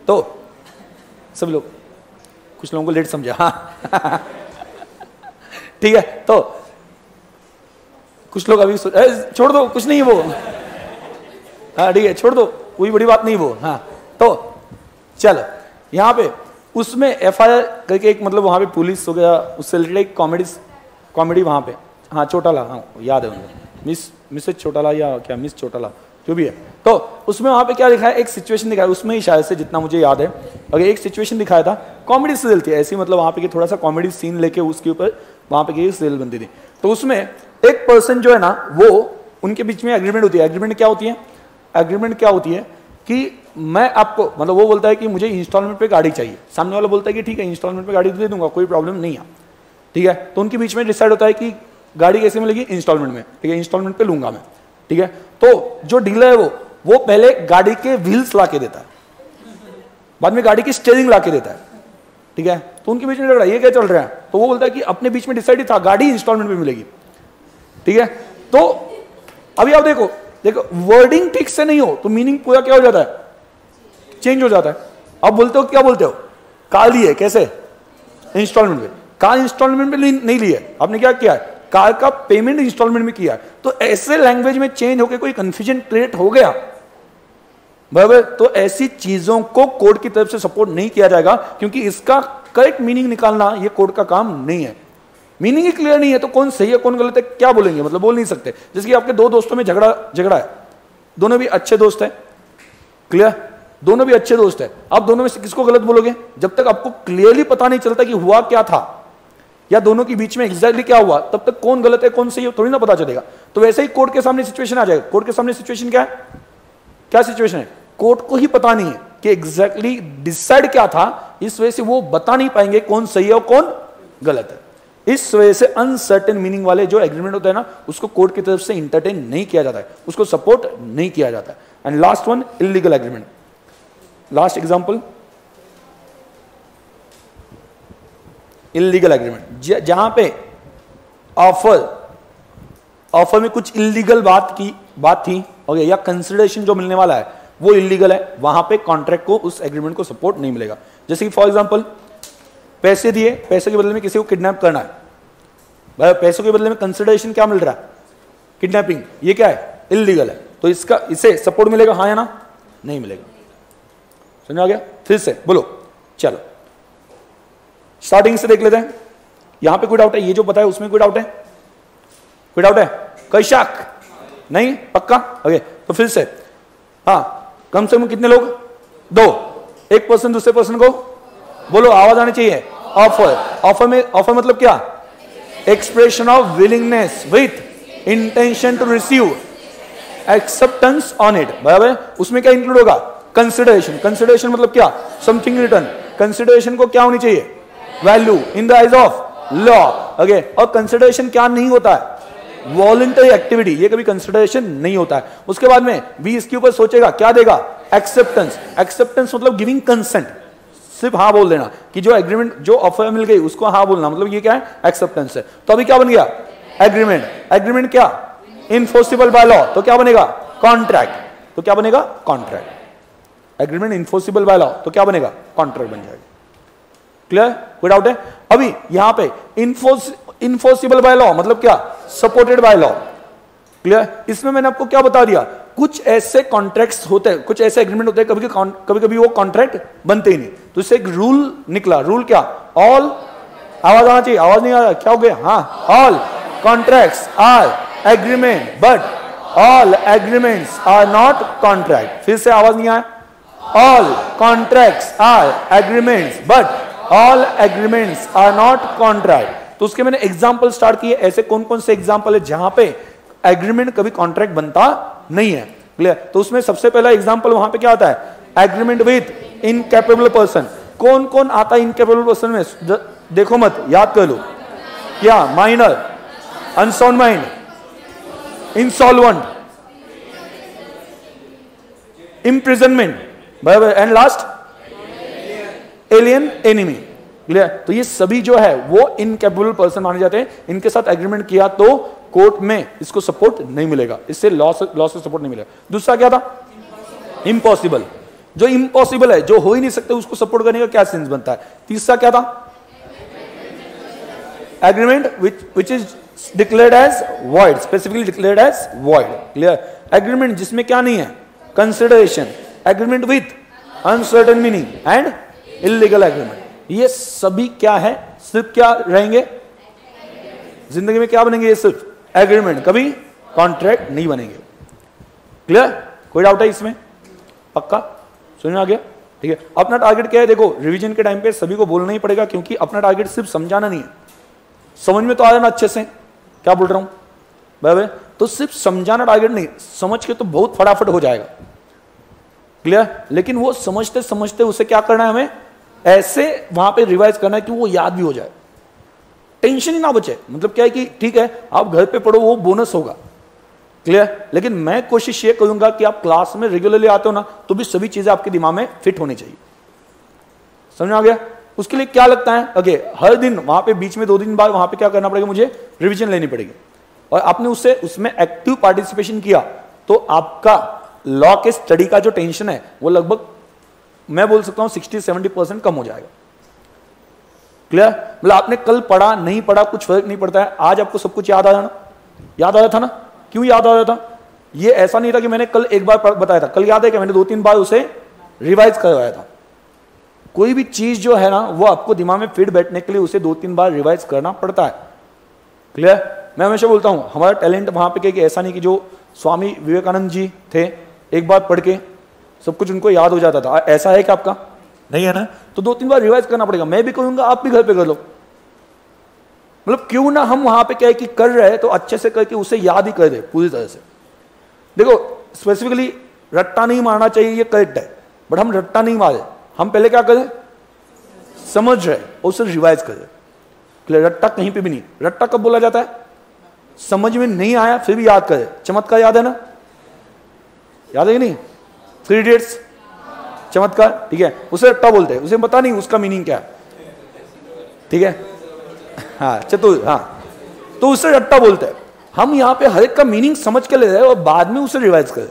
तो सब लोग, कुछ लोगों को लेट समझा, हाँ ठीक है, तो कुछ लोग अभी छोड़ दो, कुछ नहीं वो, हाँ ठीक है, छोड़ दो, कोई बड़ी बात नहीं वो। हाँ, तो चलो यहाँ पे उसमें FIR करके एक, मतलब वहां पे पुलिस हो गया, उससे रिलेटेड एक कॉमेडी वहां पे, हाँ चौटाला, हाँ याद है उनको, मिसेज चौटाला या क्या, मिस चौटाला, जो भी है। तो उसमें वहां पे क्या लिखा है, एक सिचुएशन दिखाया, उसमें ही शायद से जितना मुझे याद है, अगर एक सिचुएशन दिखाया था, कॉमेडी सीरियल थी ऐसी, मतलब वहां पे थोड़ा सा कॉमेडी सीन लेके उसके ऊपर वहां पे सीरियल बनती थी। तो उसमें एक पर्सन जो है ना, वो उनके बीच में एग्रीमेंट होती है। एग्रीमेंट क्या होती है, एग्रीमेंट क्या होती है कि मैं आपको, मतलब वो बोलता है कि मुझे इंस्टॉलमेंट पे गाड़ी चाहिए, सामने वाला बोलता है कि ठीक है इंस्टॉलमेंट पे गाड़ी दे दूंगा, कोई प्रॉब्लम नहीं है, ठीक है। तो उनके बीच में डिसाइड होता है कि गाड़ी कैसे मिलेगी, इंस्टॉलमेंट में, ठीक है, इंस्टॉलमेंट पे लूंगा मैं। ठीक है। तो जो डीलर है वो पहले गाड़ी के व्हील्स ला के देता है, बाद में गाड़ी की स्टीयरिंग ला के देता है, ठीक है। तो उनके बीच में झगड़ा, ये क्या चल रहा है, तो वो बोलता है कि अपने बीच में डिसाइड ही था, गाड़ी इंस्टॉलमेंट में मिलेगी, ठीक है। तो अभी आप देखो वर्डिंग ठीक से नहीं हो तो मीनिंग पूरा क्या हो जाता है, चेंज हो जाता है। आप बोलते हो, क्या बोलते हो, कार ली है, कैसे, इंस्टॉलमेंट में। कार इंस्टॉलमेंट में नहीं ली है, आपने क्या किया है, कार का पेमेंट इंस्टॉलमेंट में किया है। तो ऐसे लैंग्वेज में चेंज होकर कोई कंफ्यूजन क्रिएट हो गया, बराबर, तो ऐसी चीजों को कोड की तरफ से सपोर्ट नहीं किया जाएगा, क्योंकि इसका करेक्ट मीनिंग निकालना ये कोड का काम नहीं है। मीनिंग ही क्लियर नहीं है तो कौन सही है कौन गलत है क्या बोलेंगे, मतलब बोल नहीं सकते। जैसे कि आपके दो दोस्तों में झगड़ा है, दोनों भी अच्छे दोस्त हैं, क्लियर, दोनों भी अच्छे दोस्त हैं, आप दोनों में से किसको गलत बोलोगे, जब तक आपको क्लियरली पता नहीं चलता कि हुआ क्या था या दोनों के बीच में एग्जैक्टली क्या हुआ, तब तक कौन गलत है कौन सही है थोड़ी ना पता चलेगा। तो वैसे ही कोर्ट के सामने सिचुएशन आ जाएगा। कोर्ट के सामने सिचुएशन क्या है, क्या सिचुएशन है, कोर्ट को ही पता नहीं है कि एग्जैक्टली डिसाइड क्या था, इस वजह से वो बता नहीं पाएंगे कौन सही है और कौन गलत है। इस वजह से अनसर्टेन मीनिंग वाले जो एग्रीमेंट होता है ना, उसको कोर्ट की तरफ से इंटरटेन नहीं किया जाता है, उसको सपोर्ट नहीं किया जाता है। And last one, illegal agreement. Last example, illegal agreement, जहां पे ऑफर में कुछ इलीगल बात थी, ओके, या कंसिडरेशन जो मिलने वाला है वो इलीगल है, वहां पे कॉन्ट्रैक्ट को, उस एग्रीमेंट को सपोर्ट नहीं मिलेगा। जैसे कि फॉर एग्जांपल पैसे दिए, पैसे के बदले में किसी को किडनैप करना है, भाई पैसों के बदले में कंसिडरेशन क्या मिल रहा है, किडनैपिंग, ये क्या है, इलीगल है। तो इसे सपोर्ट मिलेगा, हाँ या ना, नहीं मिलेगा। समझ आ गया, फिर से बोलो, चलो स्टार्टिंग से देख लेते हैं। यहां पे कोई डाउट है, ये जो बताया उसमें कोई डाउट है, कोई डाउट है, कोई शक नहीं, पक्का, ओके। तो फिर से, हाँ, कम से कम कितने लोग, दो, एक पर्सन दूसरे पर्सन को बोलो, आवाज आनी चाहिए, ऑफर मतलब क्या, expression of willingness with intention to receive acceptance on it, बराबर। उसमें क्या इंक्लूड होगा, कंसिडरेशन मतलब क्या, समथिंग रिटर्न। कंसिडरेशन को क्या होनी चाहिए, value in the eyes of law, okay. और कंसिडरेशन क्या नहीं होता है, वॉलंटरी एक्टिविटी, ये कभी कंसिडरेशन नहीं होता है। उसके बाद में भी इसके ऊपर सोचेगा, क्या देगा, एक्सेप्टेंस मतलब गिविंग कंसेंट, सिर्फ हाँ बोल देना कि जो एग्रीमेंट, जो ऑफर मिल गई उसको हाँ बोलना, मतलब ये क्या है, एक्सेप्टेंस है। तो अभी क्या बन गया, एग्रीमेंट क्या, इनफोर्सिबल बाय लॉ, तो क्या बनेगा, कॉन्ट्रैक्ट, तो क्या बनेगा, कॉन्ट्रैक्ट। एग्रीमेंट इनफोर्सिबल बाय लॉ तो क्या बनेगा, कॉन्ट्रैक्ट बन जाएगा। क्लियर, कोई डाउट है। अभी यहां पे इनफोर्सिबल बाय लॉ मतलब क्या, सपोर्टेड बाय लॉ, क्लियर। इसमें मैंने आपको क्या बता दिया, कुछ ऐसे कॉन्ट्रैक्ट्स होते हैं, कुछ ऐसे एग्रीमेंट होते हैं, कभी कभी वो कॉन्ट्रैक्ट बनते ही नहीं। तो इससे एक रूल निकला, रूल क्या, ऑल, आवाज आना चाहिए, आवाज नहीं आ रहा, क्या हो गया, हाँ, all contracts are agreement but all agreements are not contract. फिर से आवाज नहीं आया, all contracts are agreements but all agreements are not contract. तो उसके मैंने एग्जांपल स्टार्ट किए, ऐसे कौन कौन से एग्जांपल है जहां पे एग्रीमेंट कभी कॉन्ट्रैक्ट बनता नहीं है, क्लियर। तो उसमें सबसे पहला एग्जांपल वहां पे क्या आता है, एग्रीमेंट विथ इनकैपेबल पर्सन। कौन कौन आता है इनकैपेबल पर्सन में, देखो मत, याद कर लो, क्या, minor, unsound mind, insolvent, imprisonment, बराबर, and last alien enemy, clear. तो ये सभी जो है वो इनकैपेबल पर्सन माने जाते हैं। इनके साथ एग्रीमेंट किया तो कोर्ट में इसको सपोर्ट नहीं मिलेगा, इससे लॉ से सपोर्ट नहीं मिलेगा। दूसरा क्या था, इम्पॉसिबल, जो इम्पॉसिबल है, जो हो ही नहीं सकते, उसको सपोर्ट करने का क्या सेंस बनता है। तीसरा क्या था, agreement which is declared as void, specifically declared as void, clear. Agreement जिसमें क्या नहीं है, consideration, agreement with uncertain meaning and illegal agreement, ये सभी क्या है, सिर्फ क्या रहेंगे जिंदगी में, क्या बनेंगे, ये सिर्फ एग्रीमेंट, कभी कॉन्ट्रैक्ट नहीं बनेंगे। क्लियर, कोई डाउट है इसमें, पक्का समझ में आ गया, ठीक है। अपना टारगेट क्या है, देखो रिवीजन के टाइम पे सभी को बोलना ही पड़ेगा, क्योंकि अपना टारगेट सिर्फ समझाना नहीं है, समझ में तो आ रहा ना अच्छे से क्या बोल रहा हूं, बराबर। तो सिर्फ समझाना टारगेट नहीं, समझ के तो बहुत फटाफट हो जाएगा, क्लियर। लेकिन वो समझते समझते उसे क्या करना है, हमें ऐसे वहां पे रिवाइज करना है कि वो याद भी हो जाए, टेंशन ही ना बचे। मतलब क्या है कि ठीक है आप घर पे पढ़ो, वो बोनस होगा, क्लियर? लेकिन मैं कोशिश ये करूंगा कि आप क्लास में रेगुलरली आते हो ना, तो भी सभी चीजें आपके दिमाग में फिट होनी चाहिए। समझ में आ गया? उसके लिए क्या लगता है, ओके, हर दिन वहां पे बीच में 2 दिन बाद वहां पे क्या करना पड़ेगा, मुझे रिवीजन लेनी पड़ेगी। और आपने उसमें एक्टिव पार्टिसिपेशन किया तो आपका लॉ के स्टडी का जो टेंशन है वो लगभग मैं बोल सकता हूं 60-70% कम हो जाएगा। क्लियर? मतलब आपने कल पढ़ा नहीं पढ़ा कुछ फर्क नहीं पड़ता है, आज आपको सब कुछ याद आ जाना, याद आया था ना? क्यों याद आ रहा था? ये ऐसा नहीं था कि मैंने कल एक बार बताया था, कल याद है कि मैंने 2-3 बार उसे रिवाइज करवाया था। कोई भी चीज जो है ना वो आपको दिमाग में फिट बैठने के लिए उसे 2-3 बार रिवाइज करना पड़ता है। क्लियर? मैं हमेशा बोलता हूं हमारा टैलेंट वहां पे कि ऐसा नहीं कि जो स्वामी विवेकानंद जी थे एक बार पढ़ के सब कुछ उनको याद हो जाता था, ऐसा है कि आपका नहीं है ना, तो 2-3 बार रिवाइज करना पड़ेगा। मैं भी करूंगा, आप भी घर पे कर लो। मतलब क्यों ना हम वहां पे क्या है कि कर रहे हैं तो अच्छे से करके उसे याद ही कर दे पूरी तरह से। देखो स्पेसिफिकली रट्टा नहीं मारना चाहिए, ये करेक्ट है, बट हम रट्टा नहीं मारे, हम पहले क्या करें, समझ रहे और उसे रिवाइज करें। रट्टा कहीं पे भी नहीं। रट्टा कब बोला जाता है, समझ में नहीं आया फिर भी याद करे। चमत्कार याद है ना, याद है कि नहीं? 3 इडियट्स चमत्कार, ठीक है, उसे रट्टा बोलते हैं, उसे पता नहीं उसका मीनिंग क्या है, ठीक है, हाँ चतुर, हाँ, तो उसे रट्टा बोलते हैं। हम यहाँ पे हर एक का मीनिंग समझ के ले रहे हैं और बाद में उसे रिवाइज करें।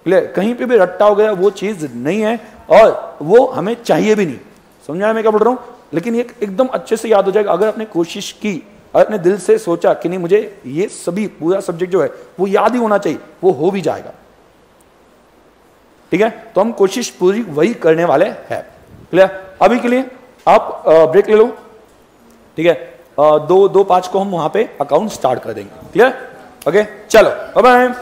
क्लियर? कहीं पे भी रट्टा हो गया वो चीज नहीं है और वो हमें चाहिए भी नहीं। समझा मैं क्या बोल रहा हूँ? लेकिन ये एकदम अच्छे से याद हो जाएगा अगर आपने कोशिश की और अपने दिल से सोचा कि नहीं मुझे ये सभी पूरा सब्जेक्ट जो है वो याद ही होना चाहिए, वो हो भी जाएगा। ठीक है, तो हम कोशिश पूरी वही करने वाले हैं। क्लियर? अभी के लिए आप ब्रेक ले लो, ठीक है, 2:05 को हम वहां पे अकाउंट स्टार्ट कर देंगे। क्लियर? ओके, चलो बाय बाय।